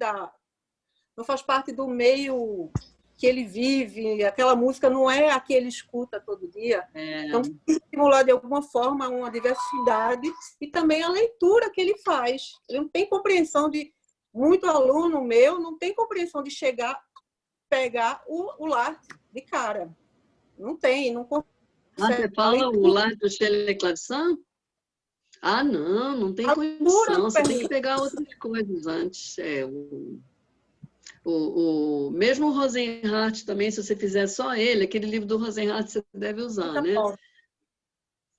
do meio que ele vive, aquela música não é a que ele escuta todo dia. Então, estimular de alguma forma uma diversidade e também a leitura que ele faz. Ele não tem compreensão de... Muito aluno meu não tem compreensão de chegar, pegar o Lart de cara. Não tem, não consegue. Você fala o Lart do Shelley Clavecin? Não tem condição. Você tem que pegar outras coisas antes. Mesmo o Rosenhart também, se você fizer só ele, aquele livro do Rosenhart você deve usar, né?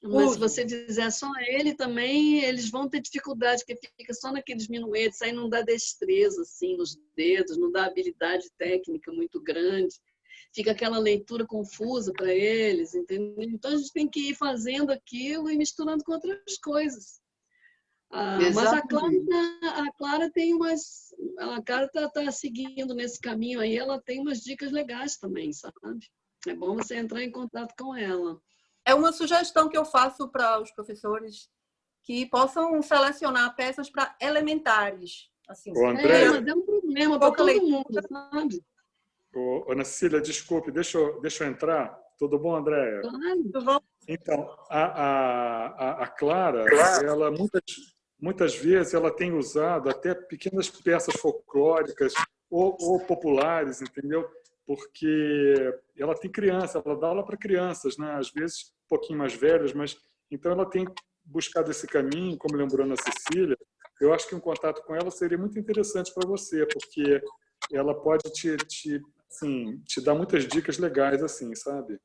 Mas se você fizer só ele também, eles vão ter dificuldade, porque fica só naqueles minuetos, aí não dá destreza assim, nos dedos, não dá habilidade técnica muito grande, fica aquela leitura confusa para eles, entendeu? Então a gente tem que ir fazendo aquilo e misturando com outras coisas. Mas a Clara tem umas... A Clara está seguindo nesse caminho aí, ela tem umas dicas legais também, sabe? É bom você entrar em contato com ela. É uma sugestão que eu faço para os professores que possam selecionar peças para elementares. Assim, Andréia, mas é um problema para todo mundo, sabe? Ana Cecília, desculpe, deixa eu entrar. Tudo bom, Andréia? Claro. Então, a Clara, ela muitas vezes ela tem usado até pequenas peças folclóricas ou populares, entendeu? Porque ela tem criança, ela dá aula para crianças, né? Às vezes um pouquinho mais velhas, mas então ela tem buscado esse caminho, como lembrou a Cecília. Eu acho que um contato com ela seria muito interessante para você, porque ela pode te dar muitas dicas legais, assim, sabe?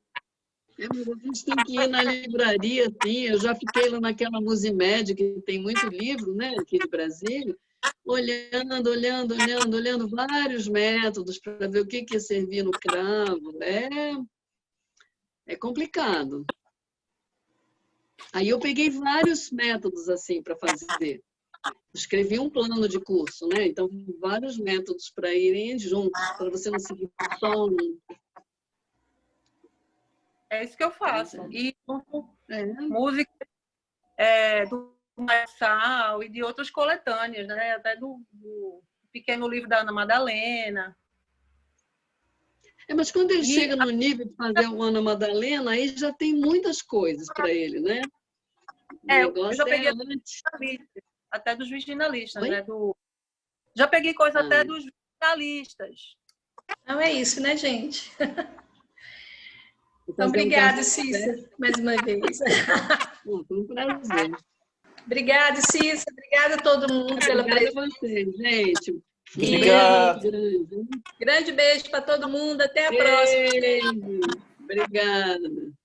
Mas a gente tem que ir na livraria, assim. Eu já fiquei lá naquela Musimed, que tem muito livro, né, aqui de Brasília, olhando vários métodos para ver o que ia servir no cravo. É complicado. Aí eu peguei vários métodos assim para fazer. Escrevi um plano de curso, né? Então, vários métodos para irem juntos, para você não seguir só um. É isso que eu faço. E música do Marçal e de outras coletâneas, né? Até do pequeno livro da Ana Madalena. Mas quando ele chega no nível de fazer o Ana Madalena, aí já tem muitas coisas para ele, né? Eu já peguei até dos virginalistas, né? Já peguei coisa até dos virginalistas. Não é isso, né, gente? Então, obrigada, Cícera, mais uma vez. Foi um prazer. Obrigada, Cícera. Obrigada a todo mundo pela presença. Obrigada a vocês, gente. Obrigado. Grande beijo para todo mundo. Até a próxima. Obrigada.